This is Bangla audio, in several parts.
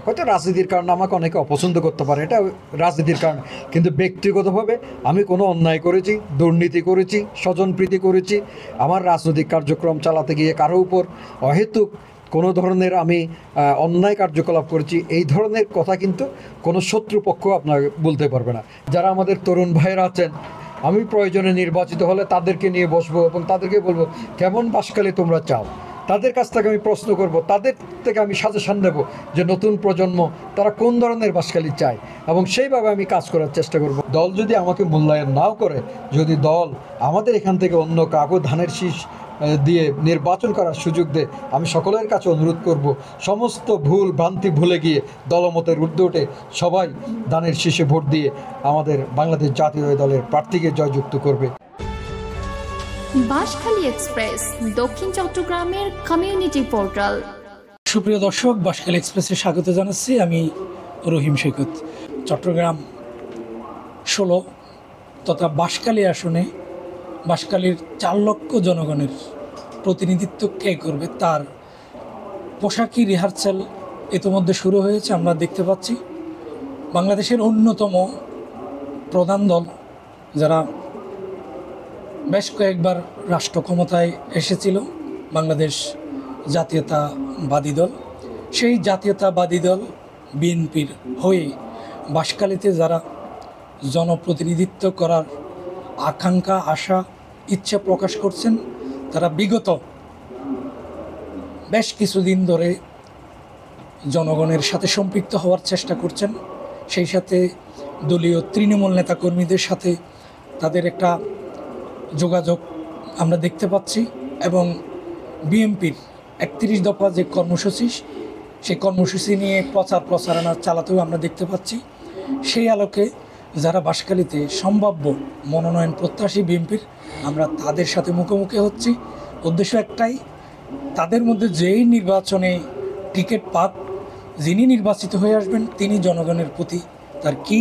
হয়তো রাজনীতির কারণে আমাকে অনেকে অপছন্দ করতে পারে, এটা রাজনীতির কারণে, কিন্তু ব্যক্তিগতভাবে আমি কোনো অন্যায় করেছি, দুর্নীতি করেছি, স্বজনপ্রীতি করেছি, আমার রাজনৈতিক কার্যক্রম চালাতে গিয়ে কারো উপর অহেতুক কোনো ধরনের আমি অন্যায় কার্যকলাপ করেছি, এই ধরনের কথা কিন্তু কোনো শত্রুপক্ষ আপনাকে বলতে পারবে না। যারা আমাদের তরুণ ভাইয়েরা আছেন, আমি প্রয়োজনে নির্বাচিত হলে তাদেরকে নিয়ে বসবো এবং তাদেরকে বলবো কেমন বাসকালে তোমরা চাও। তাদের কাছ থেকে আমি প্রশ্ন করব, তাদের থেকে আমি সাজেশন নেব যে নতুন প্রজন্ম তারা কোন ধরনের বাসকালি চায়, এবং সেইভাবে আমি কাজ করার চেষ্টা করব। দল যদি আমাকে মূল্যায়ন নাও করে, যদি দল আমাদের এখান থেকে অন্য কাগজ ধানের শীষ দিয়ে নির্বাচন করার সুযোগ দেয়, আমি সকলের কাছে অনুরোধ করব সমস্ত ভুল ভ্রান্তি ভুলে গিয়ে দলমতের ঊর্ধ্বে উঠে সবাই ধানের শীষে ভোট দিয়ে আমাদের বাংলাদেশ জাতীয় দলের প্রার্থীকে জয়যুক্ত করবে। বাঁশখালী এক্সপ্রেস, দক্ষিণ চট্টগ্রামের কমিউনিটি পোর্টাল। সুপ্রিয় দর্শক, বাঁশখালী এক্সপ্রেসে স্বাগত জানাচ্ছি। আমি রহিম সৈকত। চট্টগ্রাম 16 তথা বাঁশখালী আসনে বাঁশখালীর 4 লক্ষ জনগণের প্রতিনিধিত্ব কে করবে তার পোশাকি রিহার্সাল ইতিমধ্যে শুরু হয়েছে। আমরা দেখতে পাচ্ছি বাংলাদেশের অন্যতম প্রধান দল, যারা বেশ কয়েকবার রাষ্ট্র ক্ষমতায় এসেছিল, বাংলাদেশ জাতীয়তাবাদী দল, সেই জাতীয়তাবাদী দল বিএনপির হয়ে বাঁশখালীতে যারা জনপ্রতিনিধিত্ব করার আকাঙ্ক্ষা, আশা, ইচ্ছা প্রকাশ করছেন, তারা বিগত বেশ কিছুদিন ধরে জনগণের সাথে সম্পৃক্ত হওয়ার চেষ্টা করছেন। সেই সাথে দলীয় তৃণমূল নেতাকর্মীদের সাথে তাদের একটা যোগাযোগ আমরা দেখতে পাচ্ছি, এবং বিএনপির 31 দফা যে কর্মসূচি, সেই কর্মসূচি নিয়ে প্রচারণা চালাতেও আমরা দেখতে পাচ্ছি। সেই আলোকে যারা বাঁশখালীতে সম্ভাব্য মনোনয়ন প্রত্যাশী বিএনপির, আমরা তাদের সাথে মুখোমুখি হচ্ছি। উদ্দেশ্য একটাই, তাদের মধ্যে যেই নির্বাচনে টিকিট পাক, যিনি নির্বাচিত হয়ে আসবেন, তিনি জনগণের প্রতি তার কী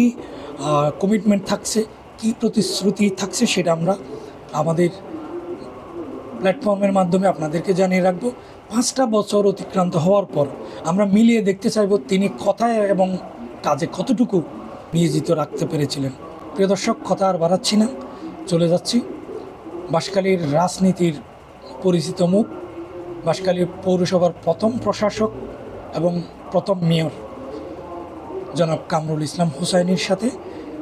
কমিটমেন্ট থাকছে, কী প্রতিশ্রুতি থাকছে, সেটা আমরা আমাদের প্ল্যাটফর্মের মাধ্যমে আপনাদেরকে জানিয়ে রাখবো। 5টা বছর অতিক্রান্ত হওয়ার পর আমরা মিলিয়ে দেখতে চাইব তিনি কথায় এবং কাজে কতটুকু নিয়োজিত রাখতে পেরেছিলেন। প্রিয় দর্শক, কথা আর বাড়াচ্ছি না, চলে যাচ্ছি বাঁশখালীর রাজনীতির পরিচিত মুখ, বাঁশখালী পৌরসভার প্রথম প্রশাসক এবং প্রথম মেয়র জনাব কামরুল ইসলাম হুসাইনির সাথে।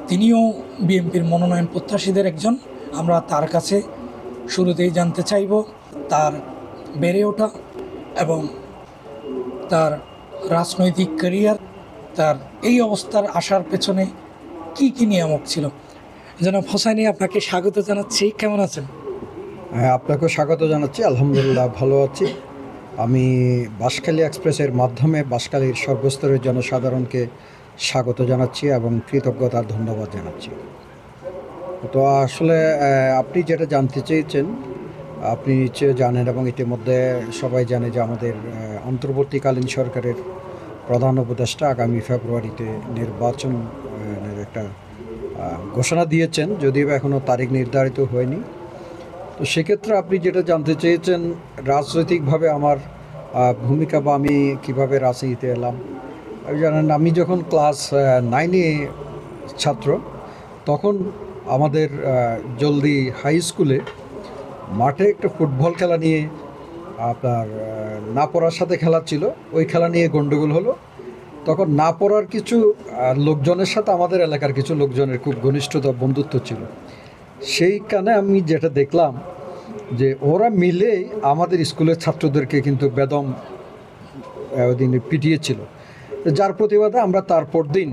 তিনিও বিএনপির মনোনয়ন প্রত্যাশীদের একজন। আমরা তার কাছে শুরুতেই জানতে চাইব তার বেড়ে ওঠা এবং তার রাজনৈতিক ক্যারিয়ার, তার এই অবস্থার আসার পেছনে কি কি নিয়ামক ছিল। জনাব হোসাইনি, আপনাকে স্বাগত জানাচ্ছি। কেমন আছেন? হ্যাঁ, আপনাকেও স্বাগত জানাচ্ছি। আলহামদুলিল্লাহ, ভালো আছি। আমি বাঁশখালী এক্সপ্রেসের মাধ্যমে বাঁশখালীর সর্বস্তরের জনসাধারণকে স্বাগত জানাচ্ছি এবং কৃতজ্ঞতার ধন্যবাদ জানাচ্ছি। তো আসলে আপনি যেটা জানতে চেয়েছেন, আপনি নিশ্চয়ই জানেন এবং ইতিমধ্যে সবাই জানে যে আমাদের অন্তর্বর্তীকালীন সরকারের প্রধান উপদেষ্টা আগামী ফেব্রুয়ারিতে নির্বাচনের একটা ঘোষণা দিয়েছেন, যদিও এখনও তারিখ নির্ধারিত হয়নি। তো সেক্ষেত্রে আপনি যেটা জানতে চেয়েছেন, রাজনৈতিকভাবে আমার ভূমিকা বা আমি কীভাবে রাজনীতিতে এলাম। জানেন, আমি যখন ক্লাস 9-এ ছাত্র, তখন আমাদের জলদি হাই স্কুলে মাঠে একটা ফুটবল খেলা নিয়ে আপনার না পড়ার সাথে খেলা ছিল, ওই খেলা নিয়ে গণ্ডগোল হলো। তখন না পড়ার কিছু লোকজনের সাথে আমাদের এলাকার কিছু লোকজনের খুব ঘনিষ্ঠতা, বন্ধুত্ব ছিল। সেইখানে আমি যেটা দেখলাম যে ওরা মিলেই আমাদের স্কুলের ছাত্রদেরকে কিন্তু বেদম ওদিন পিটিয়েছিল, যার প্রতিবাদে আমরা তারপর দিন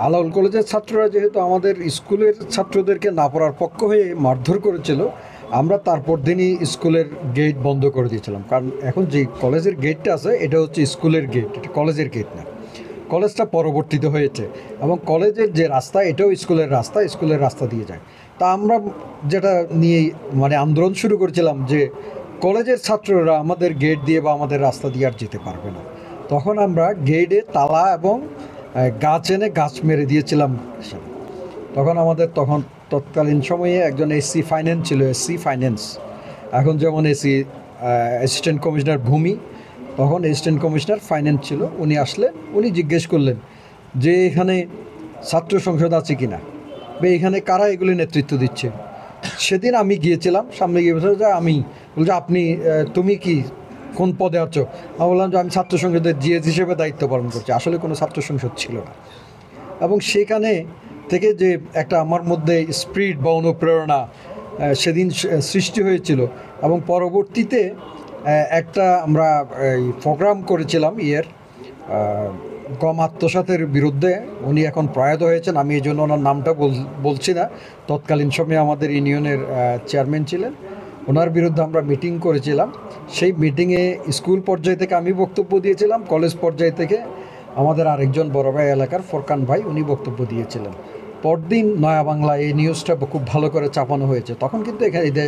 আলাউল কলেজের ছাত্ররা যেহেতু আমাদের স্কুলের ছাত্রদেরকে না পড়ার পক্ষ হয়ে মারধর করেছিল, আমরা তারপর দিনই স্কুলের গেট বন্ধ করে দিয়েছিলাম। কারণ এখন যে কলেজের গেটটা আছে, এটা হচ্ছে স্কুলের গেট, এটা কলেজের গেট না। কলেজটা পরবর্তীতে হয়েছে এবং কলেজের যে রাস্তা, এটাও স্কুলের রাস্তা দিয়ে যায়। তা আমরা যেটা নিয়ে আন্দোলন শুরু করেছিলাম যে কলেজের ছাত্ররা আমাদের গেট দিয়ে বা আমাদের রাস্তা দিয়ে আর যেতে পারবে না। তখন আমরা গেটে তালা এবং গাছ এনে গাছ মেরে দিয়েছিলাম। তখন আমাদের তৎকালীন সময়ে একজন এসসি ফাইন্যান্স ছিল, এখন যেমন এসি অ্যাসিস্ট্যান্ট কমিশনার ভূমি, তখন অ্যাসিস্ট্যান্ট কমিশনার ফাইন্যান্স ছিল, উনি আসলেন, উনি জিজ্ঞেস করলেন যে এখানে ছাত্র সংসদ আছে কি না, বা এখানে কারা এগুলি নেতৃত্ব দিচ্ছে। সেদিন আমি গিয়েছিলাম, সামনে গিয়ে বলছে যে আমি, বলছে আপনি তুমি কি কোন পদে আছো? আমি বললাম যে আমি ছাত্র সংসদের জিএস হিসেবে দায়িত্ব পালন করছি। আসলে কোনো ছাত্র সংসদ ছিল না। এবং সেখানে থেকে যে একটা আমার মধ্যে স্পিরিট বা অনুপ্রেরণা সেদিন সৃষ্টি হয়েছিল। এবং পরবর্তীতে একটা আমরা এই প্রোগ্রাম করেছিলাম গম আত্মসাতের বিরুদ্ধে। উনি এখন প্রয়াত হয়েছেন, আমি এই জন্য ওনার নামটা বলছি না। তৎকালীন সময়ে আমাদের ইউনিয়নের চেয়ারম্যান ছিলেন, ওনার বিরুদ্ধে আমরা মিটিং করেছিলাম। সেই মিটিংয়ে স্কুল পর্যায় থেকে আমি বক্তব্য দিয়েছিলাম, কলেজ পর্যায় থেকে আমাদের আরেকজন বড় ভাই এলাকার ফরকান ভাই, উনি বক্তব্য দিয়েছিলেন। পরদিন নয়া বাংলা এই নিউজটা খুব ভালো করে চাপানো হয়েছে। তখন কিন্তু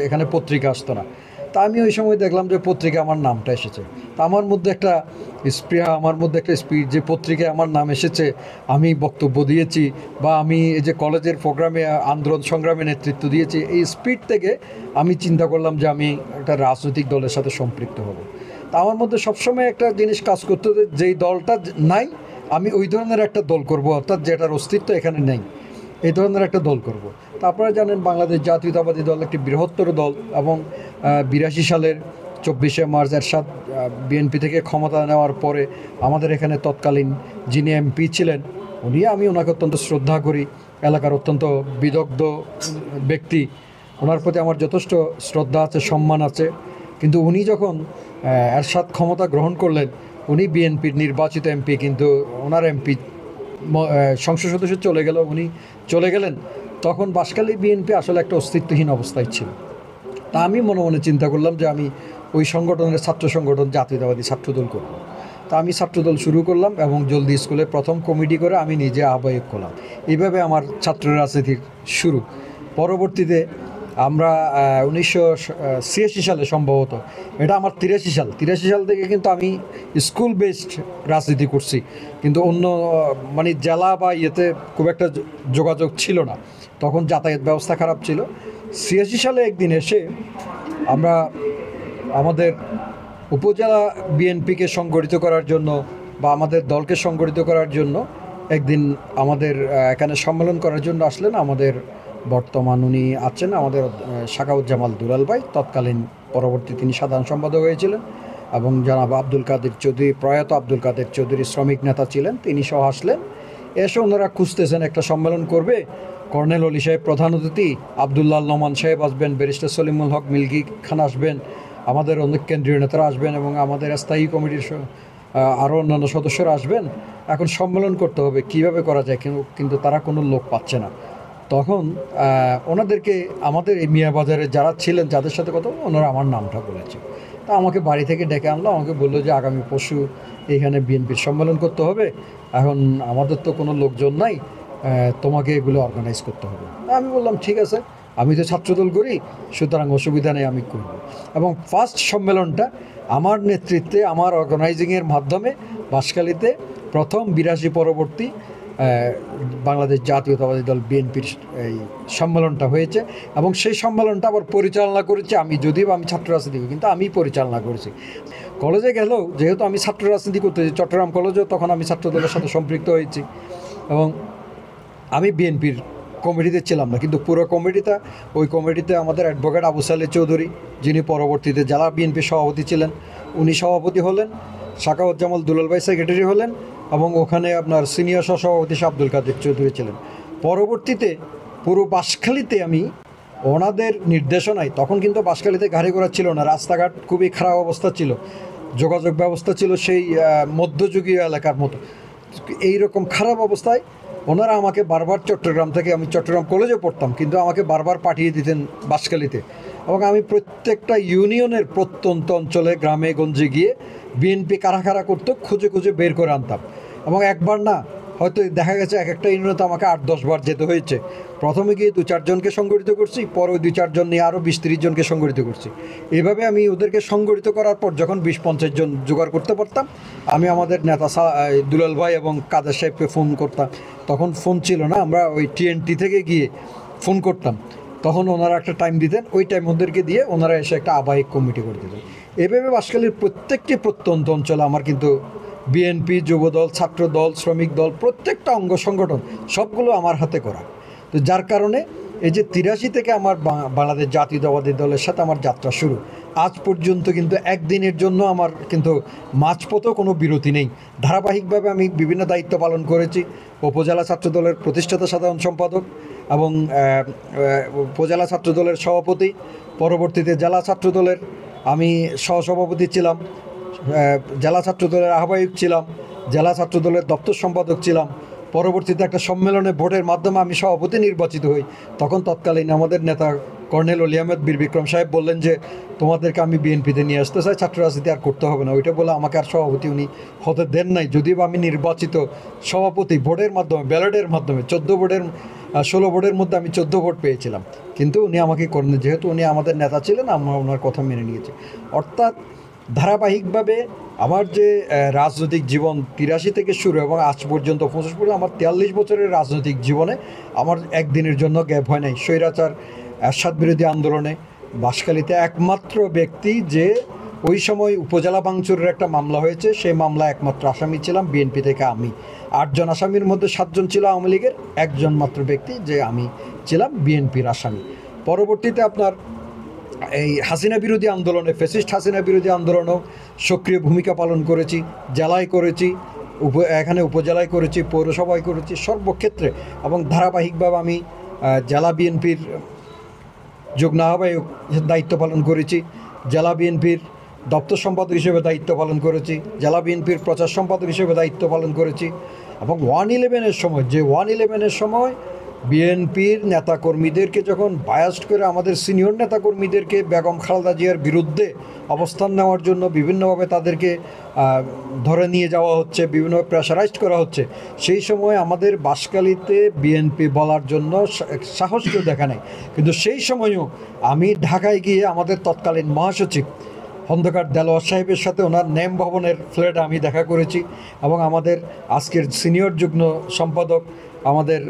এখানে পত্রিকা আসতো না। তা আমি ওই সময় দেখলাম যে পত্রিকা আমার নামটা এসেছে। তা আমার মধ্যে একটা স্পৃহা, আমার মধ্যে একটা স্পিরিট, যে পত্রিকায় আমার নাম এসেছে, আমি বক্তব্য দিয়েছি, বা আমি এই যে কলেজের প্রোগ্রামে আন্দোলন সংগ্রামে নেতৃত্ব দিয়েছি, এই স্পিরিট থেকে আমি চিন্তা করলাম যে আমি একটা রাজনৈতিক দলের সাথে সম্পৃক্ত হব। তা আমার মধ্যে সবসময় একটা জিনিস কাজ করতে, যেই দলটা নাই আমি ওই ধরনের একটা দল করব, অর্থাৎ যেটার অস্তিত্ব এখানে নেই, এই ধরনের একটা দল করব। তা আপনারা জানেন বাংলাদেশ জাতীয়তাবাদী দল একটি বৃহত্তর দল, এবং 82 সালের 24শে মার্চ এরশাদ বিএনপি থেকে ক্ষমতা নেওয়ার পরে আমাদের এখানে তৎকালীন যিনি এমপি ছিলেন, আমি ওনাকে অত্যন্ত শ্রদ্ধা করি, এলাকার অত্যন্ত বিদগ্ধ ব্যক্তি, ওনার প্রতি আমার যথেষ্ট শ্রদ্ধা আছে, সম্মান আছে। কিন্তু উনি যখন এরশাদ ক্ষমতা গ্রহণ করলেন, উনি বিএনপির নির্বাচিত এমপি, কিন্তু ওনার এমপি সংসদ সদস্য চলে গেল, উনি চলে গেলেন, তখন বাঁশখালী বিএনপি আসলে একটা অস্তিত্বহীন অবস্থায় ছিল। তা আমি মনে মনে চিন্তা করলাম যে আমি ওই সংগঠনের ছাত্র সংগঠন জাতীয়তাবাদী ছাত্রদল করব। তা আমি ছাত্রদল শুরু করলাম, এবং জলদি স্কুলে প্রথম কমিটি করে আমি নিজে আহ্বায়ক করলাম। এইভাবে আমার ছাত্র রাজনীতির শুরু। পরবর্তীতে আমরা 1986 সালে সম্ভবত, এটা আমার 83 সাল থেকে কিন্তু আমি স্কুল বেসড রাজনীতি করছি, কিন্তু অন্য মানে জেলা বা ইয়েতে খুব একটা যোগাযোগ ছিল না, তখন যাতায়াত ব্যবস্থা খারাপ ছিল। 86 সালে একদিন এসে আমরা আমাদের উপজেলা বিএনপিকে সংগঠিত করার জন্য, বা আমাদের দলকে সংগঠিত করার জন্য একদিন আমাদের এখানে সম্মেলন করার জন্য আসলেন আমাদের বর্তমান উনি আছেন আমাদের শাখাউজ্জামাল দুলাল ভাই, তৎকালীন পরবর্তী তিনি সাধারণ সম্পাদক হয়েছিলেন, এবং জনাব আব্দুল কাদের চৌধুরী, প্রয়াত আব্দুল কাদের চৌধুরী শ্রমিক নেতা ছিলেন, তিনি সহ আসলেন। এসে ওনারা খুঁজতেছেন একটা সম্মেলন করবে, কর্নেল অলি সাহেব প্রধান অতিথি, আবদুল্লাহ নোমান সাহেব আসবেন, ব্যারিস্টার সলিমুল হক মিল্কি খান আসবেন, আমাদের অনেক কেন্দ্রীয় নেতারা আসবেন, এবং আমাদের স্থায়ী কমিটির আরও অন্যান্য সদস্যরা আসবেন। এখন সম্মেলন করতে হবে, কিভাবে করা যায়, কিন্তু তারা কোনো লোক পাচ্ছে না। তখন ওনাদেরকে আমাদের এই মিয়াবাজারে যারা ছিলেন, যাদের সাথে কথা, ওনারা আমার নামটা বলেছে। তা আমাকে বাড়ি থেকে ডেকে আনলো, আমাকে বললো যে আগামী পরশু এইখানে বিএনপির সম্মেলন করতে হবে, এখন আমাদের তো কোনো লোকজন নাই, তোমাকে এগুলো অর্গানাইজ করতে হবে। আমি বললাম ঠিক আছে, আমি তো ছাত্রদল করি, সুতরাং অসুবিধা নেই, আমি করব। এবং ফার্স্ট সম্মেলনটা আমার নেতৃত্বে, আমার অর্গানাইজিংয়ের মাধ্যমে বাঁশখালীতে প্রথম 82 পরবর্তী বাংলাদেশ জাতীয়তাবাদী দল বিএনপির এই সম্মেলনটা হয়েছে। এবং সেই সম্মেলনটা আবার পরিচালনা করেছি আমি, যদিও আমি ছাত্র রাজনীতি, কিন্তু আমি পরিচালনা করেছি। কলেজে গেলেও যেহেতু আমি ছাত্র রাজনীতি করতেছি, চট্টগ্রাম কলেজেও তখন আমি ছাত্রদলের সাথে সম্পৃক্ত হয়েছি, এবং আমি বিএনপির কমিটিতে ছিলাম না, কিন্তু পুরো কমিটিটা, ওই কমিটিতে আমাদের অ্যাডভোকেট আবু সালেহ চৌধুরী, যিনি পরবর্তীতে জেলা বিএনপির সভাপতি ছিলেন, উনি সভাপতি হলেন, শাখাউজ্জামাল দুলাল ভাই সেক্রেটারি হলেন, এবং ওখানে আপনার সিনিয়র সহসভাপতি আব্দুল কাদের চৌধুরী ছিলেন। পরবর্তীতে পুরো বাঁশখালীতে আমি ওনাদের নির্দেশনায়, তখন কিন্তু বাঁশখালীতে গাড়ি ঘোড়া ছিল না, রাস্তাঘাট খুবই খারাপ অবস্থা ছিল, যোগাযোগ ব্যবস্থা ছিল সেই মধ্যযুগীয় এলাকার মতো, এইরকম খারাপ অবস্থায় ওনারা আমাকে বারবার চট্টগ্রাম থেকে, আমি চট্টগ্রাম কলেজে পড়তাম, কিন্তু আমাকে বারবার পাঠিয়ে দিতেন বাঁশখালীতে, এবং আমি প্রত্যেকটা ইউনিয়নের প্রত্যন্ত অঞ্চলে গ্রামে গঞ্জে গিয়ে বিএনপি কারা কারা করতো খুঁজে খুঁজে বের করে আনতাম। এবং একবার না, হয়তো দেখা গেছে এক একটা ইউনিয়নে আমাকে 8-10 বার যেতে হয়েছে। প্রথমে গিয়ে 2-4 জনকে সংগঠিত করছি, পরে 2-4 জন নিয়ে আরও 20-30 জনকে সংগঠিত করছি। এইভাবে আমি ওদেরকে সংগঠিত করার পর যখন 20-50 জন জোগাড় করতে পারতাম, আমি আমাদের নেতা দুলাল ভাই এবং কাদের সাহেবকে ফোন করতাম। তখন ফোন ছিল না, আমরা ওই TNT থেকে গিয়ে ফোন করতাম, তখন ওনারা একটা টাইম দিতেন, ওই টাইম ওদেরকে দিয়ে ওনারা এসে একটা আবাহিক কমিটি করে দিতেন। এভাবে বাঁশখালীর প্রত্যেকটি প্রত্যন্ত অঞ্চলে আমার কিন্তু বিএনপি, যুবদল, ছাত্রদল, শ্রমিক দল, প্রত্যেকটা অঙ্গ সংগঠন সবগুলো আমার হাতে করা। তো যার কারণে এই যে 83 থেকে আমার বাংলাদেশ জাতীয়তাবাদী দলের সাথে আমার যাত্রা শুরু, আজ পর্যন্ত কিন্তু একদিনের জন্য আমার কিন্তু মাঝপথেও কোনো বিরতি নেই। ধারাবাহিকভাবে আমি বিভিন্ন দায়িত্ব পালন করেছি। উপজেলা ছাত্রদলের প্রতিষ্ঠাতা সাধারণ সম্পাদক এবং উপজেলা ছাত্রদলের সভাপতি, পরবর্তীতে জেলা ছাত্রদলের আমি সহসভাপতি ছিলাম, জেলা ছাত্রদলের আহ্বায়ক ছিলাম, জেলা ছাত্রদলের দপ্তর সম্পাদক ছিলাম। পরবর্তীতে একটা সম্মেলনে ভোটের মাধ্যমে আমি সভাপতি নির্বাচিত হই। তখন তৎকালীন আমাদের নেতা কর্নেল অলি আহমেদ বীর বিক্রম সাহেব বললেন যে তোমাদেরকে আমি বিএনপিতে নিয়ে আসতে চাই, ছাত্র রাজনীতি আর করতে হবে না। ওইটা বলে আমাকে আর সভাপতি উনি হতে দেন নাই। যদিও আমি নির্বাচিত সভাপতি ভোটের মাধ্যমে, ব্যালটের মাধ্যমে 16 ভোটের মধ্যে আমি 14 ভোট পেয়েছিলাম, কিন্তু উনি আমাকে করেন, যেহেতু উনি আমাদের নেতা ছিলেন আমরা ওনার কথা মেনে নিয়েছি। অর্থাৎ ধারাবাহিকভাবে আমার যে রাজনৈতিক জীবন 83 থেকে শুরু এবং আজ পর্যন্ত 25 পর্যন্ত আমার 43 বছরের রাজনৈতিক জীবনে আমার একদিনের জন্য গ্যাপ হয় নাই। স্বৈরাচার এরশাদ বিরোধী আন্দোলনে বাঁশখালীতে একমাত্র ব্যক্তি যে ওই সময় উপজেলা ভাঙচুরের একটা মামলা হয়েছে, সেই মামলা একমাত্র আসামি ছিলাম বিএনপি থেকে আমি। 8 জন আসামির মধ্যে 7 জন ছিল আওয়ামী লীগের, একজন মাত্র ব্যক্তি যে আমি ছিলাম বিএনপির আসামি। পরবর্তীতে আপনার এই হাসিনা বিরোধী আন্দোলনে, ফ্যাসিস্ট হাসিনা বিরোধী আন্দোলনেও সক্রিয় ভূমিকা পালন করেছি। জেলায় করেছি, এখানে উপজেলায় করেছি, পৌরসভায় করেছি, সর্বক্ষেত্রে। এবং ধারাবাহিকভাবে আমি জেলা বিএনপির যুগ্ম আহ্বায়ক দায়িত্ব পালন করেছি, জেলা বিএনপির দপ্তর সম্পাদক হিসেবে দায়িত্ব পালন করেছি, জেলা বিএনপির প্রচার সম্পাদক হিসেবে দায়িত্ব পালন করেছি। এবং 111-এর সময়, যে 111-এর সময় বিএনপির নেতাকর্মীদেরকে যখন বায়াস্ট করে আমাদের সিনিয়র নেতাকর্মীদেরকে বেগম খালেদা জিয়ার বিরুদ্ধে অবস্থান নেওয়ার জন্য বিভিন্নভাবে তাদেরকে ধরে নিয়ে যাওয়া হচ্ছে, বিভিন্নভাবে প্রেশারাইজড করা হচ্ছে, সেই সময় আমাদের বাঁশখালীতে বিএনপি বলার জন্য সাহস কেউ দেখা নেই। কিন্তু সেই সময়ও আমি ঢাকায় গিয়ে আমাদের তৎকালীন মহাসচিব খন্দকার দেলোয়ার সাহেবের সাথে ওনার নেম ভবনের ফ্ল্যাটে আমি দেখা করেছি এবং আমাদের আজকের সিনিয়র যুগ্ম সম্পাদক আমাদের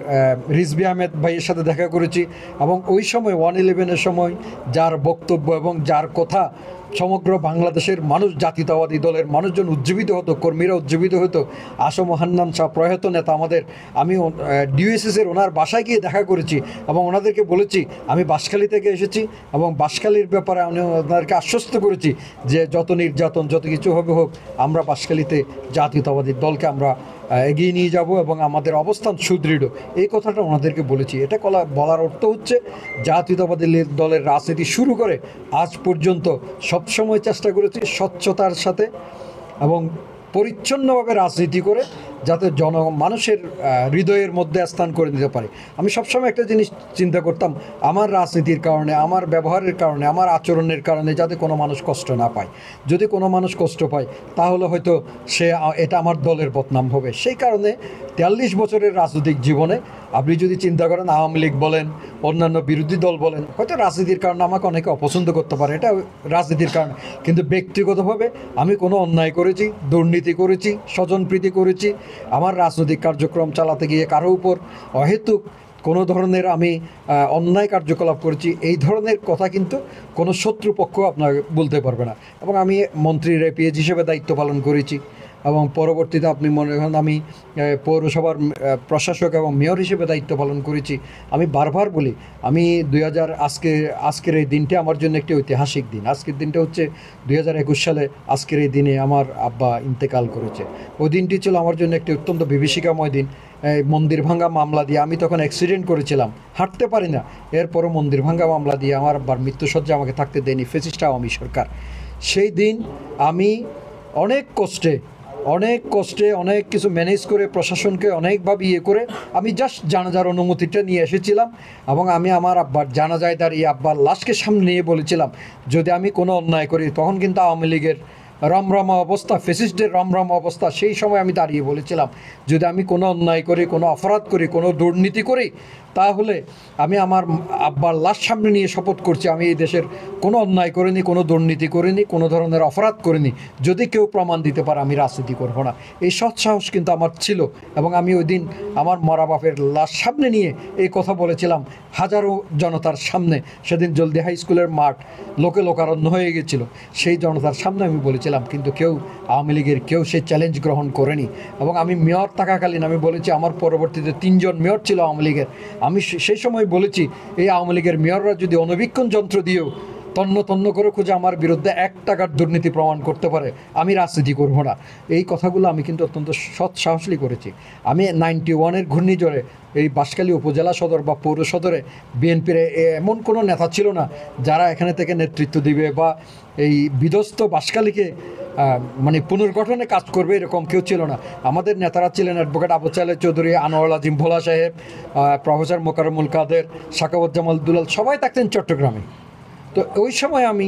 রিজভী আহমেদ ভাইয়ের সাথে দেখা করেছি। এবং ওই সময় 111-এর সময় যার বক্তব্য এবং যার কথা সমগ্র বাংলাদেশের মানুষ, জাতীয়তাবাদী দলের মানুষজন উজ্জীবিত হতো, কর্মীরা উজ্জীবিত হতো। আসম হান্নান শাহ প্রয়াত নেতা আমাদের, আমি ডিউএসএসের ওনার বাসায় গিয়ে দেখা করেছি এবং ওনাদেরকে বলেছি আমি বাঁশখালী থেকে এসেছি এবং বাঁশখালীর ব্যাপারে আমি ওনাদেরকে আশ্বস্ত করেছি যে যত নির্যাতন যত কিছু হবে হোক, আমরা বাঁশখালীতে জাতীয়তাবাদী দলকে আমরা এগিয়ে নিয়ে যাব এবং আমাদের অবস্থান সুদৃঢ়, এই কথাটা ওনাদেরকে বলেছি। এটা বলার অর্থ হচ্ছে জাতীয়তাবাদী দলের রাজনীতি শুরু করে আজ পর্যন্ত সবসময় চেষ্টা করেছি স্বচ্ছতার সাথে এবং পরিচ্ছন্নভাবে রাজনীতি করে যাতে মানুষের হৃদয়ের মধ্যে স্থান করে নিতে পারে। আমি সবসময় একটা জিনিস চিন্তা করতাম, আমার রাজনীতির কারণে, আমার ব্যবহারের কারণে, আমার আচরণের কারণে যাতে কোনো মানুষ কষ্ট না পায়। যদি কোনো মানুষ কষ্ট পায় তাহলে হয়তো এটা আমার দলের বদনাম হবে। সেই কারণে 43 বছরের রাজনৈতিক জীবনে আপনি যদি চিন্তা করেন, আওয়ামী লীগ বলেন, অন্যান্য বিরোধী দল বলেন, হয়তো রাজনীতির কারণে আমাকে অনেকে অপছন্দ করতে পারে, এটা রাজনীতির কারণে। কিন্তু ব্যক্তিগতভাবে আমি কোনো অন্যায় করেছি, দুর্নীতি করেছি, স্বজনপ্রীতি করেছি, আমার রাজনৈতিক কার্যক্রম চালাতে গিয়ে কারো উপর অহেতুক কোনো ধরনের আমি অন্যায় কার্যকলাপ করেছি, এই ধরনের কথা কিন্তু কোনো শত্রুপক্ষ আপনার বলতে পারবে না। এবং আমি মন্ত্রীর এপিএস হিসেবে দায়িত্ব পালন করেছি এবং পরবর্তীতে আপনি মনে করেন আমি পৌরসভার প্রশাসক এবং মেয়র হিসেবে দায়িত্ব পালন করেছি। আমি বারবার বলি, আমি আজকের এই দিনটা আমার জন্য একটি ঐতিহাসিক দিন। আজকের দিনটা হচ্ছে 2021 সালে আজকের এই দিনে আমার আব্বা ইন্তেকাল করেছে। ওই দিনটি ছিল আমার জন্য একটি অত্যন্ত বিভীষিকাময় দিন। মন্দির ভাঙ্গা মামলা দিয়ে, আমি তখন অ্যাক্সিডেন্ট করেছিলাম, হাঁটতে পারি না, এরপরও মন্দির ভাঙ্গা মামলা দিয়ে আমার আব্বার মৃত্যুসজ্জা আমাকে থাকতে দেয়নি ফ্যাসিস্ট আওয়ামী সরকার। সেই দিন আমি অনেক কষ্টে অনেক কিছু ম্যানেজ করে প্রশাসনকে অনেকভাবে করে আমি জাস্ট জানাজার অনুমতিটা নিয়ে এসেছিলাম এবং আমি আমার আব্বার জানাজায় দাঁড়িয়ে আব্বার লাশকে সামনে নিয়ে বলেছিলাম যদি আমি কোনো অন্যায় করি, তখন কিন্তু আওয়ামী লীগের রমরমা অবস্থা, ফেসিস্টদের রমরমা অবস্থা, সেই সময় আমি দাঁড়িয়ে বলেছিলাম যদি আমি কোনো অন্যায় করি, কোনো অপরাধ করি, কোনো দুর্নীতি করি, তাহলে আমি আমার আব্বার লাশ সামনে নিয়ে শপথ করছি আমি এই দেশের কোনো অন্যায় করিনি, কোনো দুর্নীতি করিনি, কোনো ধরনের অপরাধ করিনি। যদি কেউ প্রমাণ দিতে পারে আমি রাজনীতি করব না। এই সৎসাহস কিন্তু আমার ছিল এবং আমি ওই দিন আমার মরা বাপের লাশ সামনে নিয়ে এই কথা বলেছিলাম হাজারো জনতার সামনে। সেদিন জলদি হাই স্কুলের মাঠ লোকে লোকারণ্য হয়ে গেছিল, সেই জনতার সামনে আমি বলেছিলাম, কিন্তু কেউ আওয়ামী লীগের কেউ সেই চ্যালেঞ্জ গ্রহণ করেনি। এবং আমি মেয়র থাকাকালীন আমি বলেছি, আমার পরবর্তীতে 3 জন মেয়র ছিল আওয়ামী লীগের, আমি সেই সময় বলেছি এই আওয়ামী লীগের মেয়ররা যদি অনবীক্ষণ যন্ত্র দিয়েও তন্ন তন্ন করে খুঁজে আমার বিরুদ্ধে 1 টাকার দুর্নীতি প্রমাণ করতে পারে আমি রাজনীতি করব না। এই কথাগুলো আমি কিন্তু অত্যন্ত সৎ সাহসী করেছি। আমি 91-এর ঘূর্ণিঝড়ে এই বাঁশখালী উপজেলা সদর বা পৌর সদরে বিএনপির এমন কোনো নেতা ছিল না যারা এখানে থেকে নেতৃত্ব দিবে বা এই বিধ্বস্ত বাঁশখালীকে মানে পুনর্গঠনে কাজ করবে, এরকম কেউ ছিল না। আমাদের নেতারা ছিলেন অ্যাডভোকেট আবু সালেহ চৌধুরী, আনোয়ার আজিম ভোলা সাহেব, প্রফেসর মোকাররমুল কাদের, সাখাওয়াত-জামাল দুলাল, সবাই থাকতেন চট্টগ্রামে। তো ওই সময় আমি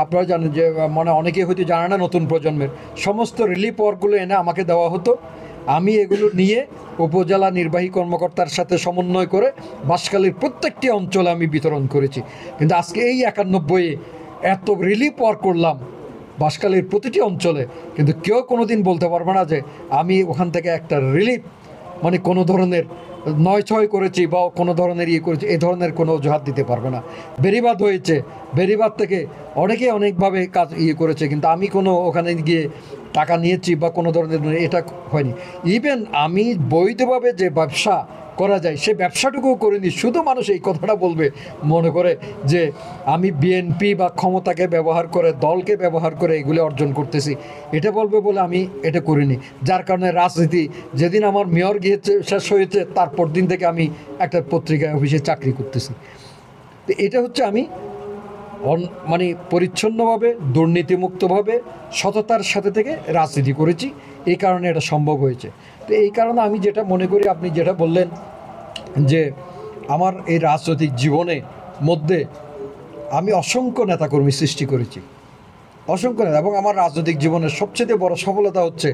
আপনারা জানেন যে মানে অনেকেই হয়তো জানে না, নতুন প্রজন্মের সমস্ত রিলিফ ওয়ার্কগুলো এনে আমাকে দেওয়া হতো। আমি এগুলো নিয়ে উপজেলা নির্বাহী কর্মকর্তার সাথে সমন্বয় করে বাঁশখালীর প্রত্যেকটি অঞ্চলে আমি বিতরণ করেছি। কিন্তু আজকে এই 91-এ এত রিলিফ ওয়ার্ক করলাম বাঁশখালীর প্রতিটি অঞ্চলে, কিন্তু কেউ কোনো দিন বলতে পারবে না যে আমি ওখান থেকে একটা রিলিফ মানে কোনো ধরনের 9-6 করেছি বা কোনো ধরনের করেছি, এই ধরনের কোনো অজুহাত দিতে পারবে না। বেড়িবাঁধ হয়েছে, বেড়িবাঁধ থেকে অনেকে অনেকভাবে কাজ করেছে, কিন্তু আমি কোনো ওখানে গিয়ে টাকা নিয়েছি বা কোনো ধরনের এটা হয়নি। ইভেন আমি বৈধভাবে যে ব্যবসা করা যায় সে ব্যবসাটুকুও করিনি। শুধু মানুষ এই কথাটা বলবে মনে করে যে আমি বিএনপি বা ক্ষমতাকে ব্যবহার করে, দলকে ব্যবহার করে এগুলো অর্জন করতেছি, এটা বলবে বলে আমি এটা করিনি। যার কারণে রাজনীতি, যেদিন আমার মেয়র গিয়েছে শেষ হয়েছে তারপর দিন থেকে আমি একটা পত্রিকায় অফিসে চাকরি করতেছি। তো এটা হচ্ছে আমি মানে পরিচ্ছন্নভাবে, দুর্নীতিমুক্তভাবে, সততার সাথে থেকে রাজনীতি করেছি, এই কারণে এটা সম্ভব হয়েছে। তো এই কারণে আমি যেটা মনে করি, আপনি যেটা বললেন যে আমার এই রাজনৈতিক জীবনে মধ্যে আমি অসংখ্য নেতাকর্মী সৃষ্টি করেছি, অসংখ্য নেতা। এবং আমার রাজনৈতিক জীবনের সবচেয়ে বড় সফলতা হচ্ছে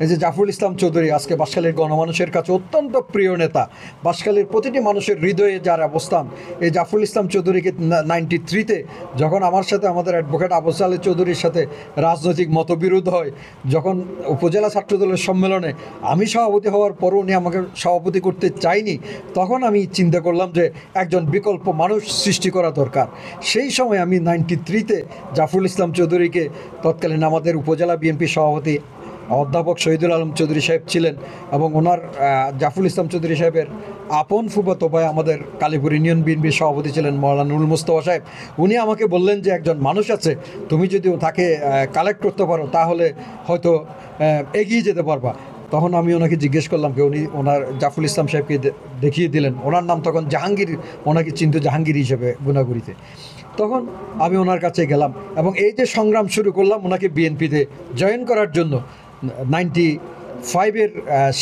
এই যে জাফরুল ইসলাম চৌধুরী আজকে বাঁশখালীর গণমানুষের কাছে অত্যন্ত প্রিয় নেতা, বাঁশখালীর প্রতিটি মানুষের হৃদয়ে যার অবস্থান। এই জাফরুল ইসলাম চৌধুরীকে 93-তে যখন আমার সাথে আমাদের অ্যাডভোকেট আবু সালেহ চৌধুরীর সাথে রাজনৈতিক মতবিরোধ হয়, যখন উপজেলা ছাত্রদলের সম্মেলনে আমি সভাপতি হওয়ার পরও উনি আমাকে সভাপতি করতে চাইনি, তখন আমি চিন্তা করলাম যে একজন বিকল্প মানুষ সৃষ্টি করা দরকার। সেই সময় আমি 93-তে জাফরুল ইসলাম চৌধুরীকে, তৎকালীন আমাদের উপজেলা বিএনপি সভাপতি অধ্যাপক শহীদুল আলম চৌধুরী সাহেব ছিলেন এবং ওনার জাফরুল ইসলাম চৌধুরী সাহেবের আপন ফুফাতো ভাই আমাদের কালীপুর ইউনিয়ন বিএনপির সভাপতি ছিলেন মৌলানা নুরুল মুস্তফা সাহেব, উনি আমাকে বললেন যে একজন মানুষ আছে, তুমি যদি তাকে কালেক্ট করতে পারো তাহলে হয়তো এগিয়ে যেতে পারবা। তখন আমি ওনাকে জিজ্ঞেস করলাম যে উনি ওনার জাফরুল ইসলাম সাহেবকে দেখিয়ে দিলেন, ওনার নাম তখন জাহাঙ্গীর, ওনাকে চিনত জাহাঙ্গীর হিসেবে গুনাগুড়িতে। তখন আমি ওনার কাছে গেলাম এবং এই যে সংগ্রাম শুরু করলাম ওনাকে বিএনপিতে জয়েন করার জন্য। 95-এর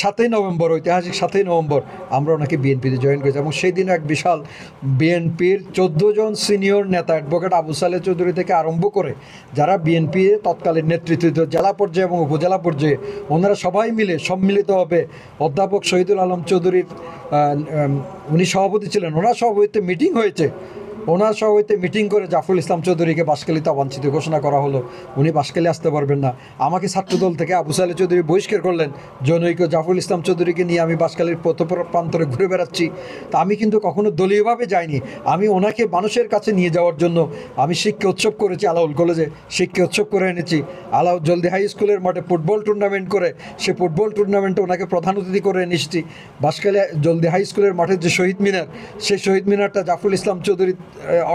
7ই নভেম্বর, ঐতিহাসিক 7ই নভেম্বর আমরা ওনাকে বিএনপিতে জয়েন করেছি এবং সেই দিন এক বিশাল বিএনপির 14 জন সিনিয়র নেতা, অ্যাডভোকেট আবু সালেহ চৌধুরী থেকে আরম্ভ করে যারা বিএনপি তৎকালীন নেতৃত্ব জেলা পর্যায়ে এবং উপজেলা পর্যায়ে, ওনারা সবাই মিলে সম্মিলিতভাবে অধ্যাপক শহীদুল আলম চৌধুরীর উনি সভাপতি ছিলেন, ওনার সভাপতিত্বে মিটিং হয়েছে। ওনার সভাপতিতে মিটিং করে জাফরুল ইসলাম চৌধুরীকে বাঁশখালীতে অবাঞ্ছিত ঘোষণা করা হলো, উনি বাঁশখালী আসতে পারবেন না। আমাকে ছাত্রদল থেকে আবু সালেহ চৌধুরী বহিষ্কার করলেন। জনৈক জাফরুল ইসলাম চৌধুরীকে নিয়ে আমি বাঁশখালীর পথ প্রান্তরে ঘুরে বেড়াচ্ছি। তা আমি কিন্তু কখনো দলীয়ভাবে যাইনি, আমি ওনাকে মানুষের কাছে নিয়ে যাওয়ার জন্য আমি শিক্ষা উৎসব করেছি, আলাউল কলেজে শিক্ষা উৎসব করে এনেছি। জলদি হাই স্কুলের মাঠে ফুটবল টুর্নামেন্ট করে সে ফুটবল টুর্নামেন্টে ওনাকে প্রধান অতিথি করে এনেছি। বাঁশখালী জলদি হাই স্কুলের মাঠে যে শহীদ মিনার, সেই শহীদ মিনারটা জাফরুল ইসলাম চৌধুরী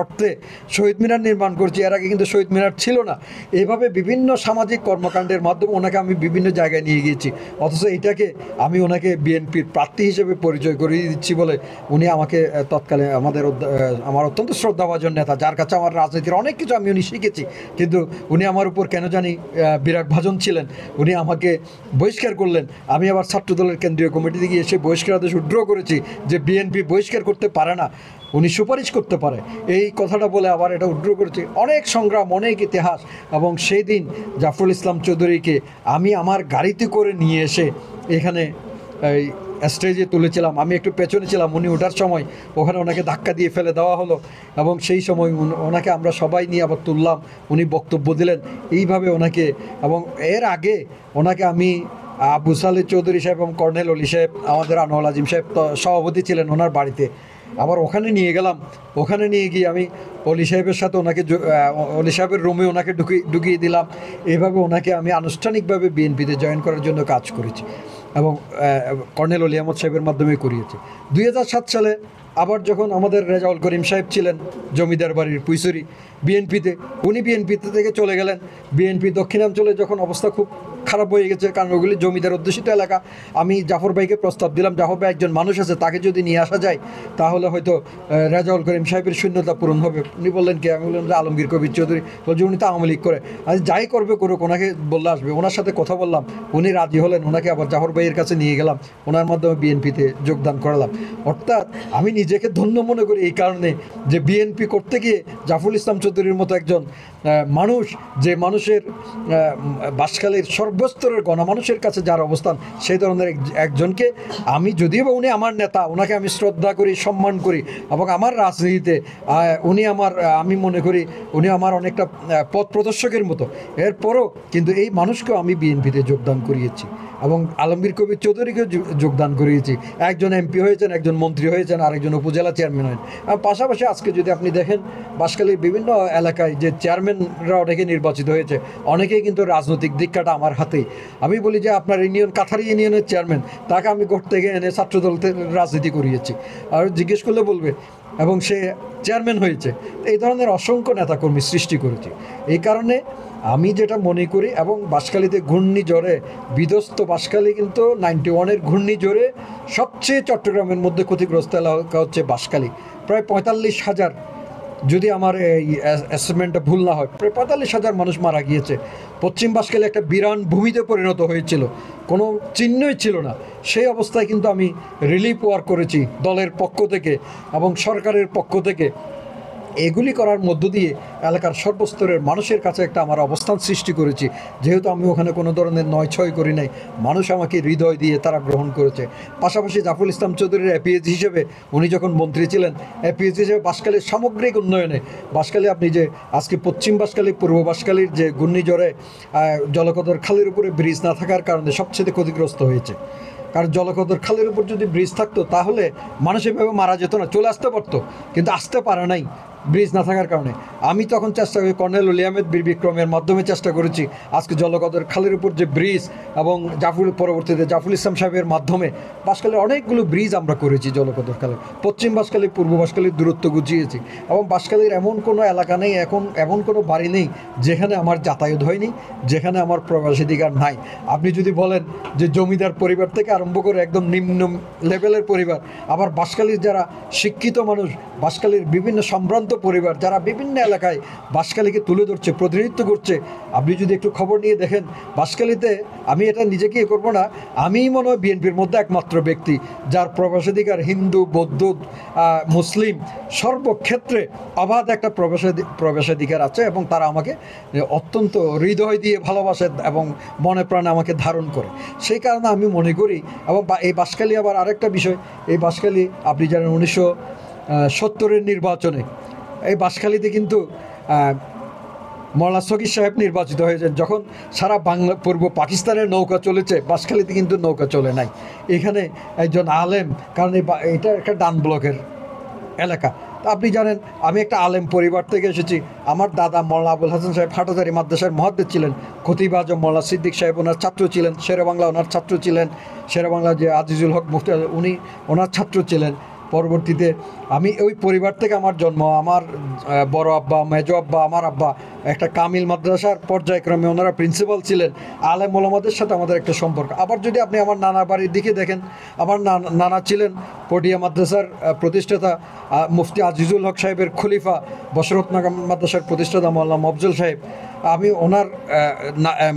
অর্থে শহীদ মিনার নির্মাণ করছি, এর আগে কিন্তু শহীদ মিনার ছিল না। এইভাবে বিভিন্ন সামাজিক কর্মকাণ্ডের মাধ্যমে ওনাকে আমি বিভিন্ন জায়গায় নিয়ে গিয়েছি, অথচ এটাকে আমি ওনাকে বিএনপির প্রার্থী হিসেবে পরিচয় করিয়ে দিচ্ছি বলে উনি আমাকে তৎকালে আমার অত্যন্ত শ্রদ্ধাভাজন নেতা, যার কাছে আমার রাজনীতির অনেক কিছু উনি শিখেছি, কিন্তু উনি আমার উপর কেন জানি বিরাগ ভাজন ছিলেন, উনি আমাকে বহিষ্কার করলেন। আমি আবার ছাত্রদলের কেন্দ্রীয় কমিটিতে গিয়ে সে বহিষ্কার আদেশ উইথড্র করেছি যে বিএনপি বহিষ্কার করতে পারে না, উনি সুপারিশ করতে পারে। এই কথাটা বলে আবার এটা উদ্ধৃত করেছি, অনেক সংগ্রাম, অনেক ইতিহাস। এবং সেই দিন জাফরুল ইসলাম চৌধুরীকে আমি আমার গাড়িতে করে নিয়ে এসে এখানে এই স্টেজে তুলেছিলাম। আমি একটু পেছনে ছিলাম, উনি ওঠার সময় ওখানে ওনাকে ধাক্কা দিয়ে ফেলে দেওয়া হলো, এবং সেই সময় ওনাকে আমরা সবাই নিয়ে আবার তুললাম, উনি বক্তব্য দিলেন এইভাবে ওনাকে। এবং এর আগে ওনাকে আমি আবু সালেহ চৌধুরী সাহেব এবং কর্নেল অলি সাহেব, আমাদের আনোয়ার আজিম সাহেব সভাপতি ছিলেন ওনার বাড়িতে, আবার ওখানে নিয়ে গেলাম। ওখানে নিয়ে গিয়ে আমি অলি সাহেবের সাথে ওনাকে অলি সাহেবের রুমে ওনাকে ঢুকিয়ে দিলাম। এইভাবে ওনাকে আমি আনুষ্ঠানিকভাবে বিএনপিতে জয়েন করার জন্য কাজ করেছি, এবং কর্নেল অলি আহমদ সাহেবের মাধ্যমে করিয়েছি। 2007 সালে আবার যখন আমাদের রেজাউল করিম সাহেব ছিলেন জমিদার বাড়ির পুইসরি বিএনপিতে, উনি বিএনপিতে থেকে চলে গেলেন। বিএনপি দক্ষিণাঞ্চলে যখন অবস্থা খুব খারাপ হয়ে গেছে, কারণ ওগুলি জমিদার অধ্যুষিত এলাকা, আমি জাফর ভাইকে প্রস্তাব দিলাম, জাফর ভাই একজন মানুষ আছে, তাকে যদি নিয়ে আসা যায় তাহলে হয়তো রেজাউল করিম সাহেবের শূন্যতা পূরণ হবে। উনি বললেন কি? আমি বললাম যে আলমগীর কবির চৌধুরী। বলছি উনি তো আওয়ামী লীগ করে, আজ যাই করবে করুক, ওনাকে বললে আসবে। ওনার সাথে কথা বললাম, উনি রাজি হলেন, ওনাকে আবার জাফর ভাইয়ের কাছে নিয়ে গেলাম, ওনার মাধ্যমে বিএনপিতে যোগদান করালাম। অর্থাৎ আমি নিজেকে ধন্য মনে করি এই কারণে যে বিএনপি করতে গিয়ে জাফরুল ইসলাম চৌধুরীর মতো একজন মানুষ, যে মানুষের বাঁশখালীর সর্বস্তরের গণমানুষের কাছে যার অবস্থান, সেই ধরনের একজনকে আমি, যদিও বা উনি আমার নেতা, ওনাকে আমি শ্রদ্ধা করি, সম্মান করি, এবং আমার রাজনীতিতে উনি আমার, আমি মনে করি উনি আমার অনেকটা পথ প্রদর্শকের মতো। এরপরও কিন্তু এই মানুষকেও আমি বিএনপিতে যোগদান করিয়েছি, এবং আলমগীর কবির চৌধুরীকেও যোগদান করিয়েছি। একজন এমপি হয়েছেন, একজন মন্ত্রী হয়েছেন, আরেকজন উপজেলা চেয়ারম্যান হয়েছেন। পাশাপাশি আজকে যদি আপনি দেখেন বাঁশখালীর বিভিন্ন এলাকায় যে চেয়ারম্যানরা অনেকে নির্বাচিত হয়েছে, অনেকেই কিন্তু রাজনৈতিক দীক্ষাটা আমার হাতেই। আমি বলি যে আপনার ইউনিয়ন, কাথারি ইউনিয়নের চেয়ারম্যান, তাকে আমি গোট থেকে এনে ছাত্রদল রাজনীতি করিয়েছি, আর জিজ্ঞেস করলে বলবে, এবং সে চেয়ারম্যান হয়েছে। এই ধরনের অসংখ্য নেতাকর্মী সৃষ্টি করেছি। এই কারণে আমি যেটা মনে করি, এবং বাঁশখালীতে ঘূর্ণিঝড়ে বিধ্বস্ত বাঁশখালী কিন্তু 91-এর ঘূর্ণিঝড়ে সবচেয়ে চট্টগ্রামের মধ্যে ক্ষতিগ্রস্ত এলাকা হচ্ছে বাঁশখালী। প্রায় 45,000, যদি আমার এই অ্যাসেসমেন্টটা ভুল না হয়, প্রায় 45,000 মানুষ মারা গিয়েছে। পশ্চিম বাঁশখালী একটা বিরান ভূমিতে পরিণত হয়েছিল, কোনো চিহ্নই ছিল না। সেই অবস্থায় কিন্তু আমি রিলিফ ওয়ার্ক করেছি দলের পক্ষ থেকে এবং সরকারের পক্ষ থেকে। এগুলি করার মধ্য দিয়ে এলাকার সর্বস্তরের মানুষের কাছে একটা আমার অবস্থান সৃষ্টি করেছি। যেহেতু আমি ওখানে কোনো ধরনের নয় ছয় করি নাই, মানুষ আমাকে হৃদয় দিয়ে তারা গ্রহণ করেছে। পাশাপাশি জাফরুল ইসলাম চৌধুরীর এপিএইচডি হিসেবে, উনি যখন মন্ত্রী ছিলেন, এপিএইচডি হিসেবে বাঁশখালীর সামগ্রিক উন্নয়নে, বাঁশখালী, আপনি যে আজকে পশ্চিম বাঁশখালী, পূর্ব বাঁশখালীর যে ঘূর্ণিঝড়ে জলকদর খালের উপরে ব্রিজ না থাকার কারণে সবচেয়ে ক্ষতিগ্রস্ত হয়েছে। কারণ জলকদর খালের উপর যদি ব্রিজ থাকতো তাহলে মানুষ এভাবে মারা যেত না, চলে আসতে পারতো, কিন্তু আসতে পারে নাই ব্রিজ না থাকার কারণে। আমি তখন চেষ্টা করি, কর্নেল অলি আহমেদ বীর বিক্রমের মাধ্যমে চেষ্টা করেছি আজকে জলকদর খালের উপর যে ব্রিজ, এবং পরবর্তীতে জাফরুল ইসলাম সাহেবের মাধ্যমে বাঁশখালীর অনেকগুলো ব্রিজ আমরা করেছি জলকদর খালে। পশ্চিম বাঁশখালী, পূর্ব বাঁশখালীর দূরত্ব গুছিয়েছি, এবং বাঁশখালীর এমন কোনো এলাকা নেই, এমন কোনো বাড়ি নেই যেখানে আমার যাতায়াত হয়নি, যেখানে আমার প্রবেশাধিকার নাই। আপনি যদি বলেন যে জমিদার পরিবার থেকে আরম্ভ করে একদম নিম্ন লেভেলের পরিবার, আবার বাঁশখালীর যারা শিক্ষিত মানুষ, বাঁশখালীর বিভিন্ন সম্ভ্রান্ত পরিবার যারা বিভিন্ন এলাকায় বাঁশখালীকে তুলে ধরছে, প্রতিনিধিত্ব করছে, আপনি যদি একটু খবর নিয়ে দেখেন বাঁশখালীতে, আমি এটা নিজেকে করব না, আমিই মনে হয় বিএনপির মধ্যে একমাত্র ব্যক্তি যার প্রবেশাধিকার হিন্দু, বৌদ্ধ, মুসলিম সর্বক্ষেত্রে অবাধ একটা প্রবেশাধিকার আছে, এবং তারা আমাকে অত্যন্ত হৃদয় দিয়ে ভালোবাসে এবং মনে প্রাণে আমাকে ধারণ করে। সেই কারণে আমি মনে করি, এবং এই বাঁশখালী আবার আরেকটা বিষয়, এই বাঁশখালী আপনি জানেন 1970-এর নির্বাচনে এই বাঁশখালীতে কিন্তু মওলানা সগীর সাহেব নির্বাচিত হয়েছেন। যখন সারা বাংলা, পূর্ব পাকিস্তানের নৌকা চলেছে, বাঁশখালীতে কিন্তু নৌকা চলে নাই। এখানে একজন আলেম, কারণ এটা একটা ডান ব্লকের এলাকা, তো আপনি জানেন আমি একটা আলেম পরিবার থেকে এসেছি। আমার দাদা মওলানা আবুল হাসান সাহেব হাটাজারি মাদ্রাসার মুহাদ্দিস ছিলেন, খতিব আজম মওলানা সিদ্দিক সাহেব ওনার ছাত্র ছিলেন, শেরেবাংলা ওনার ছাত্র ছিলেন, শেরেবাংলা যে আজিজুল হক মুফতি উনি ওনার ছাত্র ছিলেন। পরবর্তীতে আমি ওই পরিবার থেকে আমার জন্ম। আমার বড় আব্বা, মেজো আব্বা, আমার আব্বা একটা কামিল মাদ্রাসার পর্যায়ক্রমে ওনারা প্রিন্সিপাল ছিলেন। আলেম ওলামাদের সাথে আমাদের একটা সম্পর্ক। আবার যদি আপনি আমার নানার বাড়ির দিকে দেখেন, আমার নানা ছিলেন পটিয়া মাদ্রাসার প্রতিষ্ঠাতা মুফতি আজিজুল হক সাহেবের খলিফা, বশরতনগর মাদ্রাসার প্রতিষ্ঠাতা মওলানা মফজল সাহেব। আমি ওনার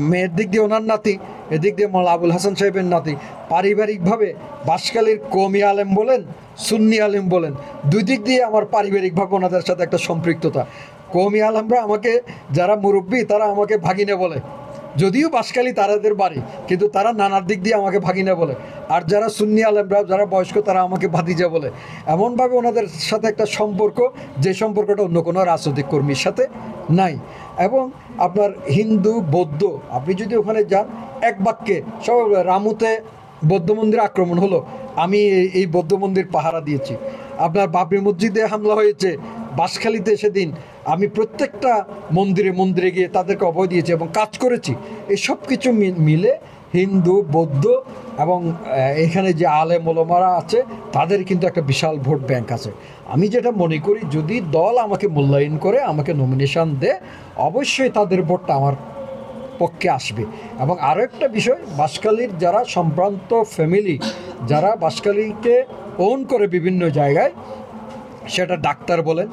মেয়ের দিক দিয়ে ওনার নাতি, এদিক দিয়ে মৌলানা আবুল হাসান সাহেবের নাতি। পারিবারিকভাবে বাঁশখালীর কওমি আলেম বলেন, সুন্নি আলেম বলেন, দুই দিক দিয়ে আমার পারিবারিকভাবে ওনাদের সাথে একটা সম্পৃক্ততা। কওমি আলেমরা আমাকে, যারা মুরব্বী তারা আমাকে ভাগিনে বলে, যদিও বাঁশখালী তাদের বাড়ি, কিন্তু তারা নানার দিক দিয়ে আমাকে ভাগিনা বলে। আর যারা সুন্নি আলেমরা, যারা বয়স্ক, তারা আমাকে ভাতিজা বলে। এমনভাবে ওনাদের সাথে একটা সম্পর্ক, যে সম্পর্কটা অন্য কোনো রাজনৈতিক কর্মীর সাথে নাই। এবং আপনার হিন্দু বৌদ্ধ, আপনি যদি ওখানে যান, এক বাক্যে সব, রামুতে বৌদ্ধ মন্দির আক্রমণ হলো, আমি এই বৌদ্ধ মন্দির পাহারা দিয়েছি। আপনার বাবরি মসজিদে হামলা হয়েছে বাঁশখালীতে, সেদিন আমি প্রত্যেকটা মন্দিরে মন্দিরে গিয়ে তাদেরকে অভয় দিয়েছি এবং কাজ করেছি। এই সব কিছু মিলে হিন্দু বৌদ্ধ এবং এখানে যে আলেম ওলামারা আছে, তাদের কিন্তু একটা বিশাল ভোট ব্যাংক আছে। আমি যেটা মনে করি, যদি দল আমাকে মূল্যায়ন করে, আমাকে নমিনেশন দেয়, অবশ্যই তাদের ভোটটা আমার পক্ষে আসবে। এবং আরও একটা বিষয়, বাঁশখালীর যারা সম্ভ্রান্ত ফ্যামিলি, যারা বাঁশখালীকে ওন করে বিভিন্ন জায়গায়, সেটা ডাক্তার বলেন,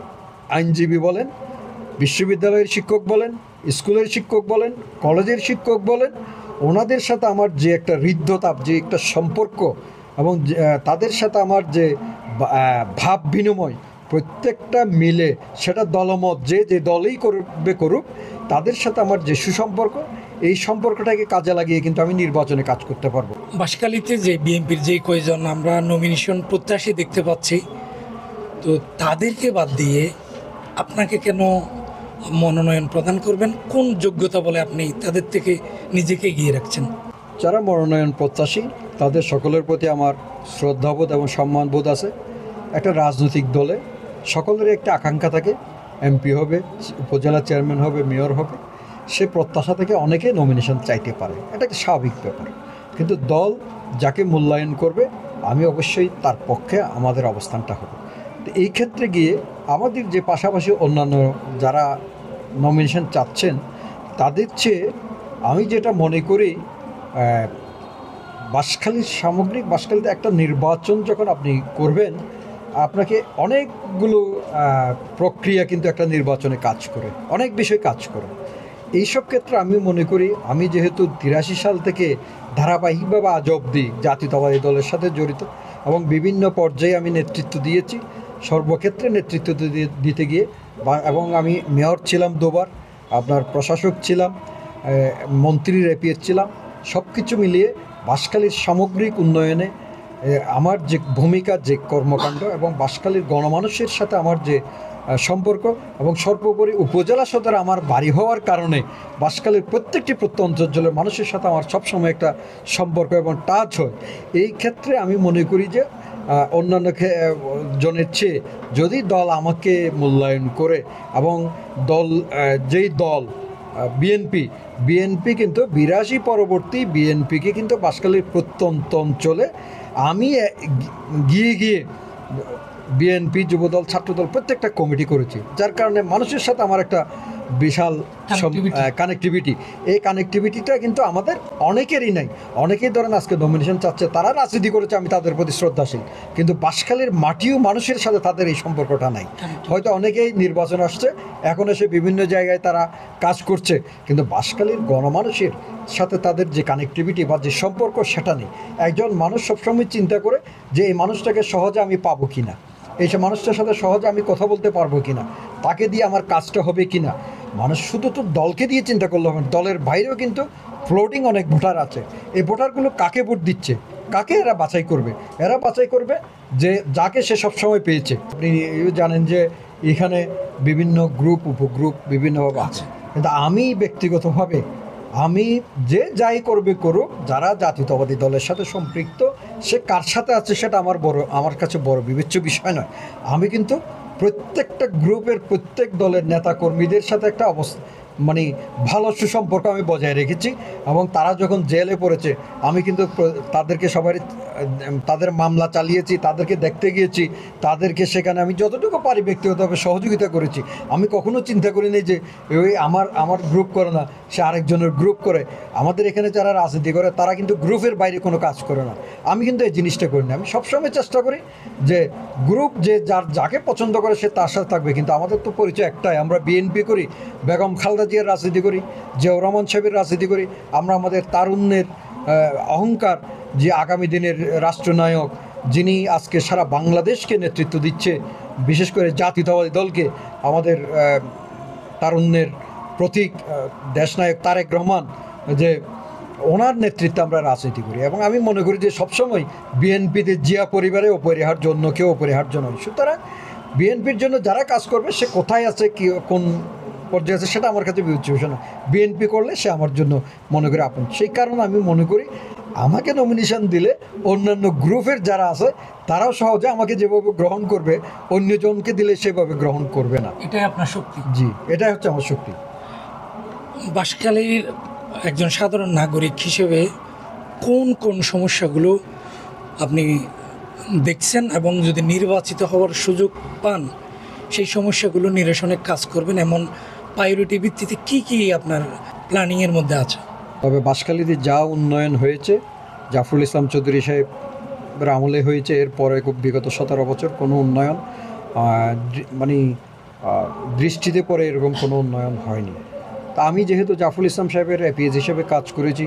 আইনজীবী বলেন, বিশ্ববিদ্যালয়ের শিক্ষক বলেন, স্কুলের শিক্ষক বলেন, কলেজের শিক্ষক বলেন, ওনাদের সাথে আমার যে একটা হৃদ্যতা, যে একটা সম্পর্ক, এবং তাদের সাথে আমার যে ভাব বিনিময়, প্রত্যেকটা মিলে, সেটা দলমত যে দলেই করুক, তাদের সাথে আমার যে সুসম্পর্ক, এই সম্পর্কটাকে কাজে লাগিয়ে কিন্তু আমি নির্বাচনে কাজ করতে পারবো। বাঁশখালীতে যে বিএনপির যে কয়েকজন আমরা নমিনেশন প্রত্যাশী দেখতে পাচ্ছি, তো তাদেরকে বাদ দিয়ে আপনাকে কেন মনোনয়ন প্রদান করবেন? কোন যোগ্যতা বলে আপনি তাদের থেকে নিজেকে এগিয়ে রাখছেন? যারা মনোনয়ন প্রত্যাশী, তাদের সকলের প্রতি আমার শ্রদ্ধাবোধ এবং সম্মানবোধ আছে। একটা রাজনৈতিক দলে সকলেরই একটা আকাঙ্ক্ষা থাকে, এমপি হবে, উপজেলা চেয়ারম্যান হবে, মেয়র হবে। সে প্রত্যাশা থেকে অনেকে নমিনেশন চাইতে পারে, এটা একটা স্বাভাবিক ব্যাপার। কিন্তু দল যাকে মূল্যায়ন করবে, আমি অবশ্যই তার পক্ষে আমাদের অবস্থানটা হবে। তো এই ক্ষেত্রে গিয়ে আমাদের যে পাশাপাশি অন্যান্য যারা নমিনেশন চাচ্ছেন, তাদের চেয়ে আমি যেটা মনে করি, বাঁশখালীর সামগ্রিক, বাঁশখালীতে একটা নির্বাচন যখন আপনি করবেন, আপনাকে অনেকগুলো প্রক্রিয়া কিন্তু একটা নির্বাচনে কাজ করে, অনেক বিষয় কাজ করে। এইসব ক্ষেত্রে আমি মনে করি, আমি যেহেতু 83 সাল থেকে ধারাবাহিকভাবে আজ অবধি জাতীয়তাবাদী দলের সাথে জড়িত এবং বিভিন্ন পর্যায়ে আমি নেতৃত্ব দিয়েছি, সর্বক্ষেত্রে নেতৃত্ব দিতে গিয়ে, এবং আমি মেয়র ছিলাম 2 বার, আপনার প্রশাসক ছিলাম, মন্ত্রী রেপিএস ছিলাম। সব কিছু মিলিয়ে বাঁশখালীর সামগ্রিক উন্নয়নে আমার যে ভূমিকা, যে কর্মকাণ্ড, এবং বাঁশখালীর গণমানুষের সাথে আমার যে সম্পর্ক, এবং সর্বোপরি উপজেলা সদরে আমার বাড়ি হওয়ার কারণে বাঁশখালীর প্রত্যেকটি প্রত্যন্ত অঞ্চলের মানুষের সাথে আমার সবসময় একটা সম্পর্ক এবং টাচ হয়। এই ক্ষেত্রে আমি মনে করি যে অন্যান্য জনের চেয়ে যদি দল আমাকে মূল্যায়ন করে, এবং যেই দল বিএনপি কিন্তু 82 পরবর্তী বিএনপিকে কিন্তু বাঁশখালীর প্রত্যন্ত অঞ্চলে আমি গিয়ে বিএনপি, যুবদল, ছাত্রদল প্রত্যেকটা কমিটি করেছি, যার কারণে মানুষের সাথে আমার একটা বিশাল কানেক্টিভিটি। এই কানেক্টিভিটিটা কিন্তু আমাদের অনেকেরই নাই। অনেকেই ধরেন আজকে নমিনেশন চাচ্ছে, তারা রাজনীতি করেছে, আমি তাদের প্রতি শ্রদ্ধাশীল, কিন্তু বাঁশখালীর মাটিও মানুষের সাথে তাদের এই সম্পর্কটা নাই। হয়তো অনেকেই নির্বাচন আসছে, এখন এসে বিভিন্ন জায়গায় তারা কাজ করছে, কিন্তু বাঁশখালীর গণমানুষের সাথে তাদের যে কানেক্টিভিটি বা যে সম্পর্ক, সেটা নেই। একজন মানুষ সবসময় চিন্তা করে যে এই মানুষটাকে সহজে আমি পাবো কি না, এই মানুষটার সাথে সহজে আমি কথা বলতে পারবো কি না, তাকে দিয়ে আমার কাজটা হবে কি না। মানুষ শুধু তো দলকে দিয়ে চিন্তা করলে হবে, দলের বাইরেও কিন্তু ফ্লোটিং অনেক ভোটার আছে। এই ভোটারগুলো কাকে ভোট দিচ্ছে, কাকে এরা বাছাই করবে? এরা বাছাই করবে যে যাকে সে সবসময় পেয়েছে। আপনি জানেন যে এখানে বিভিন্ন গ্রুপ, উপগ্রুপ বিভিন্নভাবে আছে, কিন্তু আমি ব্যক্তিগতভাবে আমি যে যাই করবে করুক, যারা জাতীয়তাবাদী দলের সাথে সম্পৃক্ত, সে কার সাথে আছে সেটা আমার কাছে বড় বিবেচ্য বিষয় নয়। আমি কিন্তু প্রত্যেকটা গ্রুপের, প্রত্যেক দলের নেতা কর্মীদের সাথে একটা ভালো সুসম্পর্ক আমি বজায় রেখেছি, এবং তারা যখন জেলে পড়েছে, আমি কিন্তু তাদেরকে সবারই তাদের মামলা চালিয়েছি, তাদেরকে দেখতে গিয়েছি, তাদেরকে সেখানে আমি যতটুকু পারি ব্যক্তিগতভাবে সহযোগিতা করেছি। আমি কখনো চিন্তা করিনি যে ওই আমার গ্রুপ করে না, সে আরেকজনের গ্রুপ করে। আমাদের এখানে যারা রাজনীতি করে তারা কিন্তু গ্রুপের বাইরে কোনো কাজ করে না। আমি কিন্তু এই জিনিসটা করি না। আমি সবসময় চেষ্টা করি যে গ্রুপ যে যাকে পছন্দ করে সে তার সাথে থাকবে, কিন্তু আমাদের তো পরিচয় একটাই, আমরা বিএনপি করি, বেগম খালেদা জিয়ার রাজনীতি করি, জিয়াউর রহমান সাহেবের রাজনীতি করি। আমরা আমাদের তারুণ্যের অহংকার, যে আগামী দিনের রাষ্ট্রনায়ক, যিনি আজকে সারা বাংলাদেশকে নেতৃত্ব দিচ্ছে, বিশেষ করে জাতীয়তাবাদী দলকে, আমাদের তারুণ্যের প্রতীক দেশনায়ক তারেক রহমান, যে ওনার নেতৃত্বে আমরা রাজনীতি করি। এবং আমি মনে করি যে সবসময় বিএনপিতে জিয়া পরিবারে অপরিহার্য, অন্য কেউ অপরিহার্য নয়। সুতরাং বিএনপির জন্য যারা কাজ করবে, সে কোথায় আছে, কি কোন পর্যায়ে আছে, সেটা আমার কাছে বিবেচ্য না। বিএনপি করলে সে আমার জন্য মনে করি আপন। সেই কারণে আমি মনে করি আমাকে নমিনেশন দিলে অন্যান্য গ্রুপের যারা আছে তারাও সহজে আমাকে যেভাবে গ্রহণ করবে, অন্যজনকে দিলে সেভাবে গ্রহণ করবে না। এটাই আপনার শক্তি। জি, এটাই হচ্ছে আমার শক্তি। বাঁশখালীর একজন সাধারণ নাগরিক হিসেবে কোন কোন সমস্যাগুলো আপনি দেখছেন, এবং যদি নির্বাচিত হওয়ার সুযোগ পান সেই সমস্যাগুলো নিরসনে কাজ করবেন, এমন প্রায়োরিটি ভিত্তিতে কি কি আপনার প্ল্যানিংয়ের মধ্যে আছে? তবে বাঁশখালীতে যা উন্নয়ন হয়েছে জাফরুল ইসলাম চৌধুরী সাহেবের আমলে হয়েছে, এরপরে বিগত 17 বছর কোনো উন্নয়ন দৃষ্টিতে পড়ে এরকম কোনো উন্নয়ন হয়নি। তা আমি যেহেতু জাফরুল ইসলাম সাহেবের এপিএস হিসেবে কাজ করেছি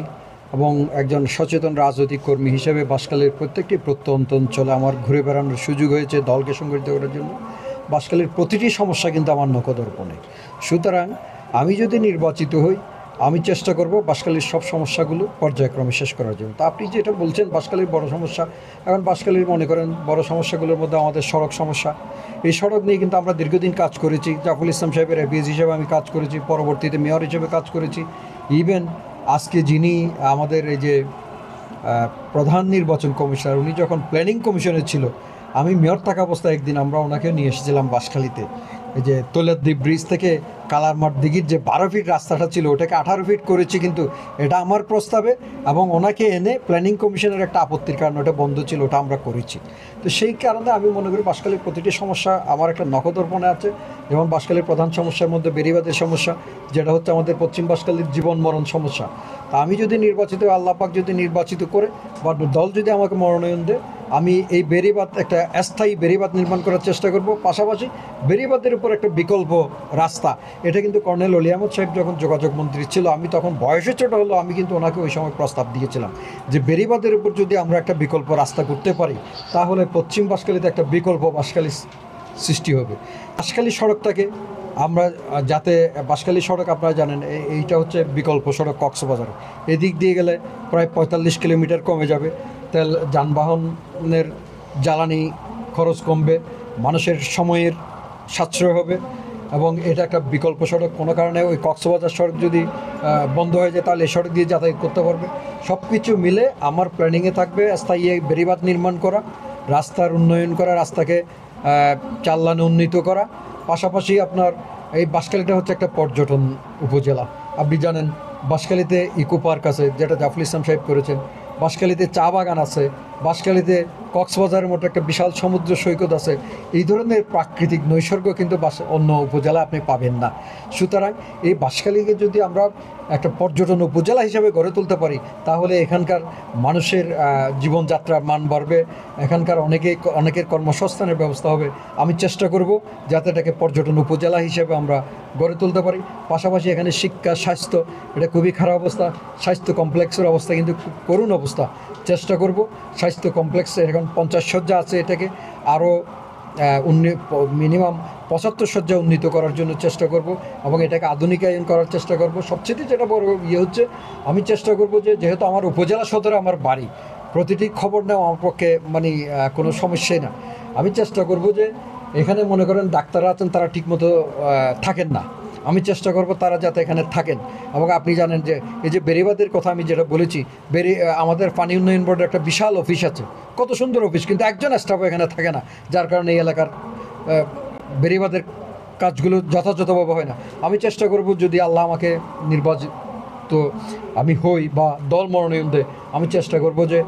এবং একজন সচেতন রাজনৈতিক কর্মী হিসেবে বাঁশখালীর প্রত্যেকটি প্রত্যন্ত অঞ্চলে আমার ঘুরে বেড়ানোর সুযোগ হয়েছে দলকে সংগঠিত করার জন্য। বাঁশখালীর প্রতিটি সমস্যা কিন্তু আমার নখদর্পণে। সুতরাং আমি যদি নির্বাচিত হই, আমি চেষ্টা করব বাঁশখালীর সব সমস্যাগুলো পর্যায়ক্রমে শেষ করার জন্য। তা আপনি যেটা বলছেন বাঁশখালীর বড় সমস্যা, এখন বাঁশখালীর মনে করেন বড় সমস্যাগুলোর মধ্যে আমাদের সড়ক সমস্যা। এই সড়ক নিয়ে কিন্তু আমরা দীর্ঘদিন কাজ করেছি। জাফরুল ইসলাম সাহেবের এপিএস হিসেবে আমি কাজ করেছি, পরবর্তীতে মেয়র হিসেবে কাজ করেছি। ইভেন আজকে যিনি আমাদের এই যে প্রধান নির্বাচন কমিশনার, উনি যখন প্ল্যানিং কমিশনে ছিল, আমি মেয়র থাকা অবস্থায় একদিন আমরা ওনাকেও নিয়ে এসেছিলাম বাঁশখালীতে। এই যে তৈলাদ্বীপ ব্রিজ থেকে কালারমাঠ দিঘির যে 12 ফিট রাস্তাটা ছিল, ওটাকে 18 ফিট করেছি, কিন্তু এটা আমার প্রস্তাবে, এবং ওনাকে এনে প্ল্যানিং কমিশনের একটা আপত্তির কারণে ওটা বন্ধ ছিল, ওটা আমরা করেছি। তো সেই কারণে আমি মনে করি বাঁশখালীর প্রতিটি সমস্যা আমার একটা নখদর্পণে আছে। যেমন বাঁশখালীর প্রধান সমস্যার মধ্যে বেড়িবাঁধের সমস্যা, যেটা হচ্ছে আমাদের পশ্চিম বাঁশখালীর জীবন মরণ সমস্যা। তা আমি যদি নির্বাচিত, আল্লাহ পাক যদি নির্বাচিত করে বা দল যদি আমাকে মনোনয়ন দেয়, আমি এই বেড়িবাঁধ, একটা স্থায়ী বেড়িবাঁধ নির্মাণ করার চেষ্টা করব। পাশাপাশি বেড়িবাঁধের উপর একটা বিকল্প রাস্তা, এটা কিন্তু কর্নেল অলি আহমদ সাহেব যখন যোগাযোগ মন্ত্রী ছিল, আমি তখন বয়সে ছোট হলো, আমি কিন্তু ওনাকে ওই সময় প্রস্তাব দিয়েছিলাম যে বেড়িবাঁধের উপর যদি আমরা একটা বিকল্প রাস্তা করতে পারি, তাহলে পশ্চিম বাঁশখালীতে একটা বিকল্প বাঁশখালী সৃষ্টি হবে। বাঁশখালী সড়কটাকে আমরা যাতে, বাঁশখালী সড়ক আপনারা জানেন এইটা হচ্ছে বিকল্প সড়ক কক্সবাজার, এদিক দিয়ে গেলে প্রায় 45 কিলোমিটার কমে যাবে, তেল যানবাহনের জ্বালানি খরচ কমবে, মানুষের সময়ের সাশ্রয় হবে, এবং এটা একটা বিকল্প সড়ক। কোনো কারণে ওই কক্সবাজার সড়ক যদি বন্ধ হয়ে যায়, তাহলে এই সড়ক দিয়ে যাতায়াত করতে পারবে। সব কিছু মিলে আমার প্ল্যানিংয়ে থাকবে স্থায়ী বেড়িবাঁধ নির্মাণ করা, রাস্তার উন্নয়ন করা, রাস্তাকে 4 লাইনে উন্নীত করা। পাশাপাশি আপনার এই বাঁশখালীটা হচ্ছে একটা পর্যটন উপজেলা। আপনি জানেন বাঁশখালীতে ইকো পার্ক আছে, যেটা জাফরুল ইসলাম সাহেব করেছেন। বাঁশখালীতে চা বাগান আছে, বাঁশখালীতে কক্সবাজারের মতো একটা বিশাল সমুদ্র সৈকত আছে। এই ধরনের প্রাকৃতিক নৈসর্গ কিন্তু অন্য উপজেলা আপনি পাবেন না। সুতরাং এই বাঁশখালীকে যদি আমরা একটা পর্যটন উপজেলা হিসেবে গড়ে তুলতে পারি, তাহলে এখানকার মানুষের জীবনযাত্রার মান বাড়বে, এখানকার অনেকের কর্মসংস্থানের ব্যবস্থা হবে। আমি চেষ্টা করব যাতে এটাকে পর্যটন উপজেলা হিসেবে আমরা গড়ে তুলতে পারি। পাশাপাশি এখানে শিক্ষা, স্বাস্থ্য, এটা খুবই খারাপ অবস্থা। স্বাস্থ্য কমপ্লেক্সের অবস্থা কিন্তু করুণ অবস্থা। চেষ্টা করব স্বাস্থ্য কমপ্লেক্সে এখন 50 শয্যা আছে, এটাকে আরও মিনিমাম 75 শয্যা উন্নীত করার জন্য চেষ্টা করব, এবং এটাকে আধুনিকায়ন করার চেষ্টা করব। সবচেয়ে যেটা বড় হচ্ছে, আমি চেষ্টা করব যে যেহেতু আমার উপজেলা সদরে আমার বাড়ি, প্রতিটি খবর নেওয়া আমার পক্ষে কোনো সমস্যাই না। আমি চেষ্টা করব যে এখানে মনে করেন ডাক্তাররা আছেন, তারা ঠিকমতো থাকেন না, আমি চেষ্টা করব তারা যাতে এখানে থাকেন। এবং আপনি জানেন যে এই যে বেড়িবাঁধের কথা আমি যেটা বলেছি, আমাদের পানি উন্নয়ন বোর্ডের একটা বিশাল অফিস আছে, কত সুন্দর অফিস, কিন্তু একজন স্টাফও এখানে থাকে না, যার কারণে এই এলাকার বেড়িবাঁধের কাজগুলো যথাযথভাবে হয় না। আমি চেষ্টা করব যদি আল্লাহ আমাকে নির্বাচিত আমি হই বা দল মনোনয়ন দেয়, আমি চেষ্টা করব যে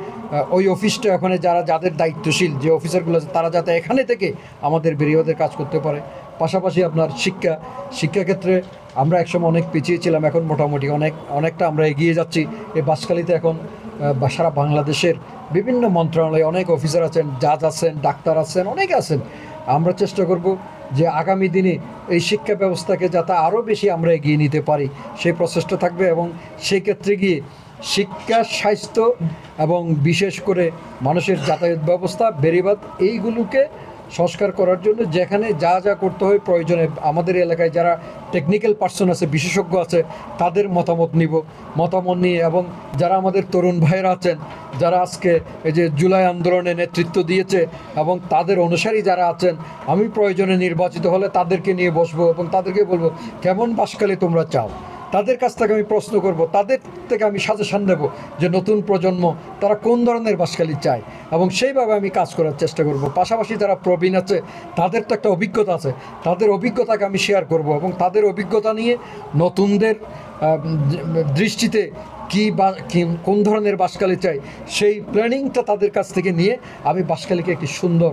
ওই অফিসটা ওখানে যাদের দায়িত্বশীল যে অফিসারগুলো আছে তারা যাতে এখানে থেকে আমাদের বেরিবাদের কাজ করতে পারে। পাশাপাশি আপনার শিক্ষাক্ষেত্রে আমরা একসময় অনেক পিছিয়ে ছিলাম, এখন মোটামুটি অনেকটা আমরা এগিয়ে যাচ্ছি। এই বাঁশখালীতে এখন সারা বাংলাদেশের বিভিন্ন মন্ত্রণালয়ে অনেক অফিসার আছেন, জাজ আছেন, ডাক্তার আছেন, অনেকে আছেন। আমরা চেষ্টা করব যে আগামী দিনে এই শিক্ষা ব্যবস্থাকে যাতে আরও বেশি আমরা এগিয়ে নিতে পারি সেই প্রচেষ্টা থাকবে, এবং সেই ক্ষেত্রে গিয়ে শিক্ষা, স্বাস্থ্য এবং বিশেষ করে মানুষের যাতায়াত ব্যবস্থা, বেড়িবাঁধ এইগুলোকে সংস্কার করার জন্য যেখানে যা যা করতে হয় প্রয়োজনে আমাদের এলাকায় যারা টেকনিক্যাল পার্সন আছে, বিশেষজ্ঞ আছে, তাদের মতামত নিয়ে, এবং যারা আমাদের তরুণ ভাইয়েরা আছেন যারা আজকে এই যে জুলাই আন্দোলনে নেতৃত্ব দিয়েছে এবং তাদের অনুসারী যারা আছেন, আমি প্রয়োজনে নির্বাচিত হলে তাদেরকে নিয়ে বসবো এবং তাদেরকে বলবো কেমন বাঁশখালী তোমরা চাও। তাদের কাছ থেকে আমি প্রশ্ন করব, তাদের থেকে আমি সাজেশন দেব যে নতুন প্রজন্ম তারা কোন ধরনের বাঁশখালী চায়, এবং সেইভাবে আমি কাজ করার চেষ্টা করব। পাশাপাশি যারা প্রবীণ আছে তাদের তো একটা অভিজ্ঞতা আছে, তাদের অভিজ্ঞতাকে আমি শেয়ার করব এবং তাদের অভিজ্ঞতা নিয়ে নতুনদের দৃষ্টিতে কোন ধরনের বাঁশখালী চাই সেই প্ল্যানিংটা তাদের কাছ থেকে নিয়ে আমি বাঁশখালীকে একটি সুন্দর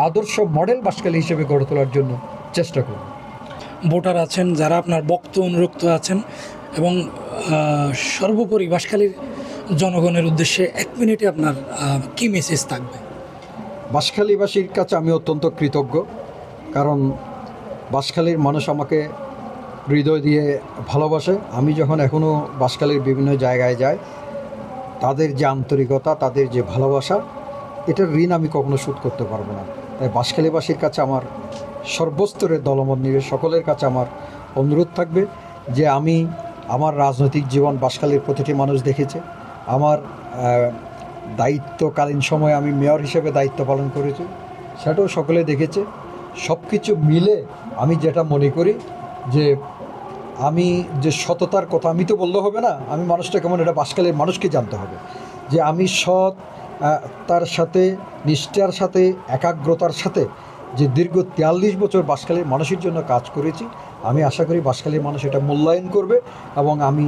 আদর্শ মডেল বাঁশখালী হিসেবে গড়ে তোলার জন্য চেষ্টা করব। ভোটার আছেন যারা আপনার ভক্ত অনুরক্ত আছেন, এবং সর্বোপরি বাঁশখালীর জনগণের উদ্দেশ্যে 1 মিনিটে আপনার কি মেসেজ থাকবে? বাঁশখালীবাসীর কাছে আমি অত্যন্ত কৃতজ্ঞ, কারণ বাঁশখালীর মানুষ আমাকে হৃদয় দিয়ে ভালোবাসে। আমি যখন এখনও বাঁশখালীর বিভিন্ন জায়গায় যাই, তাদের যে আন্তরিকতা, তাদের যে ভালোবাসা, এটার ঋণ আমি কখনো শোধ করতে পারবো না। তাই বাঁশখালীবাসীর কাছে আমার সর্বস্তরের দলমত নিয়ে সকলের কাছে আমার অনুরোধ থাকবে যে আমি আমার রাজনৈতিক জীবন বাঁশখালীর প্রতিটি মানুষ দেখেছে। আমার দায়িত্বকালীন সময়ে আমি মেয়র হিসেবে দায়িত্ব পালন করেছি, সেটাও সকলে দেখেছে। সব কিছু মিলে আমি যেটা মনে করি যে আমি যে সততার কথা আমি তো বললে হবে না, আমি মানুষটা কেমন এটা বাঁশখালীর মানুষকে জানতে হবে যে আমি সৎ তার সাথে নিষ্ঠার সাথে একাগ্রতার সাথে যে দীর্ঘ 43 বছর বাঁশখালীর মানুষের জন্য কাজ করেছি। আমি আশা করি বাঁশখালীর মানুষ এটা মূল্যায়ন করবে, এবং আমি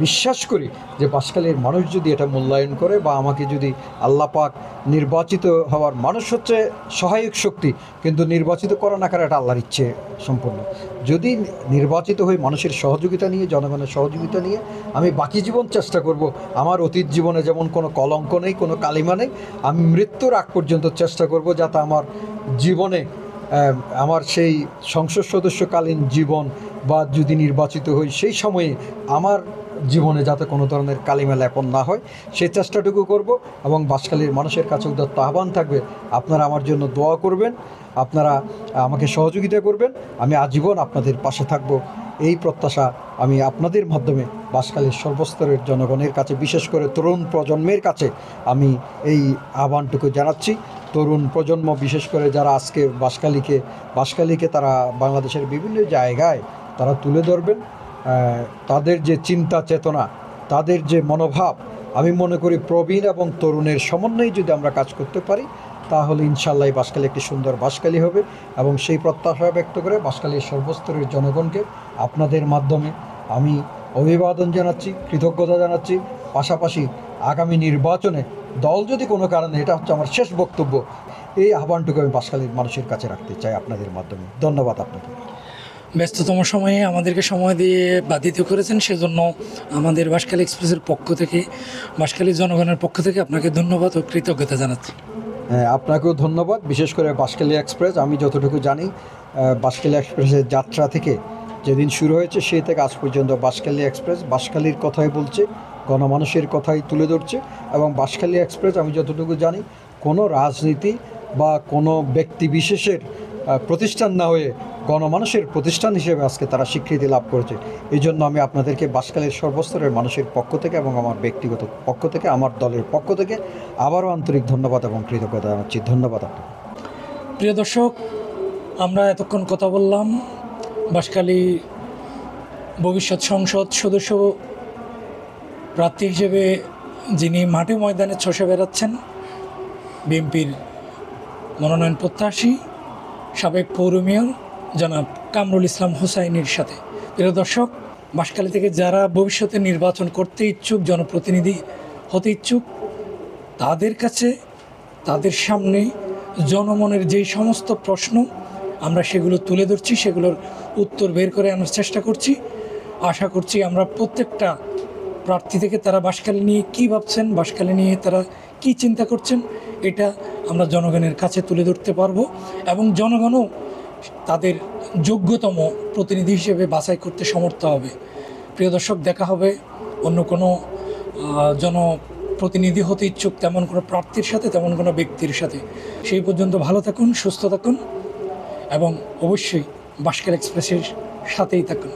বিশ্বাস করি যে বাঁশখালীর মানুষ যদি এটা মূল্যায়ন করে বা আমাকে যদি আল্লাহ পাক নির্বাচিত হওয়ার, মানুষ হচ্ছে সহায়ক শক্তি, কিন্তু নির্বাচিত করা না করা এটা আল্লাহর ইচ্ছে সম্পূর্ণ। যদি নির্বাচিত হই মানুষের সহযোগিতা নিয়ে, জনগণের সহযোগিতা নিয়ে, আমি বাকি জীবন চেষ্টা করব আমার অতীত জীবনে যেমন কোনো কলঙ্ক নেই, কোনো কালিমা নেই, আমি মৃত্যুর আগ পর্যন্ত চেষ্টা করব যাতে আমার জীবনে আমার সেই সংসদ সদস্যকালীন জীবন বা যদি নির্বাচিত হই সেই সময়ে আমার জীবনে যাতে কোনো ধরনের কালিমা লেপন না হয় সেই চেষ্টাটুকু করব। এবং বাঁশখালীর মানুষের কাছে উদাত্ত আহ্বান থাকবে, আপনারা আমার জন্য দোয়া করবেন, আপনারা আমাকে সহযোগিতা করবেন, আমি আজীবন আপনাদের পাশে থাকব। এই প্রত্যাশা আমি আপনাদের মাধ্যমে বাঁশখালীর সর্বস্তরের জনগণের কাছে, বিশেষ করে তরুণ প্রজন্মের কাছে আমি এই আহ্বানটুকু জানাচ্ছি। তরুণ প্রজন্ম বিশেষ করে যারা আজকে বাঁশখালীকে তারা বাংলাদেশের বিভিন্ন জায়গায় তারা তুলে ধরবেন, তাদের যে চিন্তা চেতনা, তাদের যে মনোভাব, আমি মনে করি প্রবীণ এবং তরুণের সমন্বয়ে যদি আমরা কাজ করতে পারি তাহলে ইনশাআল্লাহ বাঁশখালী একটি সুন্দর বাঁশখালী হবে। এবং সেই প্রত্যাশা ব্যক্ত করে বাঁশখালীর সর্বস্তরের জনগণকে আপনাদের মাধ্যমে আমি অভিবাদন জানাচ্ছি, কৃতজ্ঞতা জানাচ্ছি। পাশাপাশি আগামী নির্বাচনে দল যদি কোনো কারণে, এটা হচ্ছে আমার শেষ বক্তব্য, এই আহ্বানটুকু আমি বাঁশখালীর মানুষের কাছে রাখতে চাই আপনাদের মাধ্যমে। ধন্যবাদ আপনাকে। ব্যস্ততম সময়ে আমাদেরকে সময় দিয়ে বাধিত করেছেন, সেজন্য আমাদের বাঁশখালী এক্সপ্রেসের পক্ষ থেকে, বাঁশখালীর জনগণের পক্ষ থেকে আপনাকে ধন্যবাদ ও কৃতজ্ঞতা জানাচ্ছি। হ্যাঁ, আপনাকেও ধন্যবাদ। বিশেষ করে বাঁশখালী এক্সপ্রেস, আমি যতটুকু জানি বাঁশখালী এক্সপ্রেসের যাত্রা থেকে যেদিন শুরু হয়েছে সেই থেকে আজ পর্যন্ত বাঁশখালী এক্সপ্রেস বাঁশখালীর কথাই বলছে, গণমানুষের কথাই তুলে ধরছে। এবং বাঁশখালী এক্সপ্রেস আমি যতটুকু জানি কোনো রাজনীতি বা কোনো ব্যক্তি বিশেষের প্রতিষ্ঠান না হয়ে গণমানুষের প্রতিষ্ঠান হিসেবে আজকে তারা স্বীকৃতি লাভ করেছে। এই জন্য আমি আপনাদেরকে বাঁশখালীর সর্বস্তরের মানুষের পক্ষ থেকে এবং আমার ব্যক্তিগত পক্ষ থেকে, আমার দলের পক্ষ থেকে আবারও আন্তরিক ধন্যবাদ এবং কৃতজ্ঞতা জানাচ্ছি। ধন্যবাদ আপনাকে। প্রিয় দর্শক, আমরা এতক্ষণ কথা বললাম বাঁশখালী ভবিষ্যৎ সংসদ সদস্য প্রার্থী হিসেবে যিনি মাঠে ময়দানে চষে বেড়াচ্ছেন, বিএনপির মনোনয়ন প্রত্যাশী সাবেক পৌর মেয়র জনাব কামরুল ইসলাম হোসাইনির সাথে। প্রিয় দর্শক, বাঁশখালী থেকে যারা ভবিষ্যতে নির্বাচন করতে ইচ্ছুক, জনপ্রতিনিধি হতে ইচ্ছুক, তাদের কাছে, তাদের সামনে জনমনের যেই সমস্ত প্রশ্ন আমরা সেগুলো তুলে ধরছি, সেগুলোর উত্তর বের করে আনার চেষ্টা করছি। আশা করছি আমরা প্রত্যেকটা প্রার্থী থেকে তারা বাঁশখালী নিয়ে কী ভাবছেন, বাঁশখালী নিয়ে তারা কী চিন্তা করছেন, এটা আমরা জনগণের কাছে তুলে ধরতে পারবো এবং জনগণও তাদের যোগ্যতম প্রতিনিধি হিসেবে বাছাই করতে সমর্থ হবে। প্রিয় দর্শক, দেখা হবে অন্য কোনো জনপ্রতিনিধি হতে ইচ্ছুক তেমন কোনো প্রার্থীর সাথে, তেমন কোনো ব্যক্তির সাথে। সেই পর্যন্ত ভালো থাকুন, সুস্থ থাকুন এবং অবশ্যই বাঁশখালী এক্সপ্রেসের সাথেই থাকুন।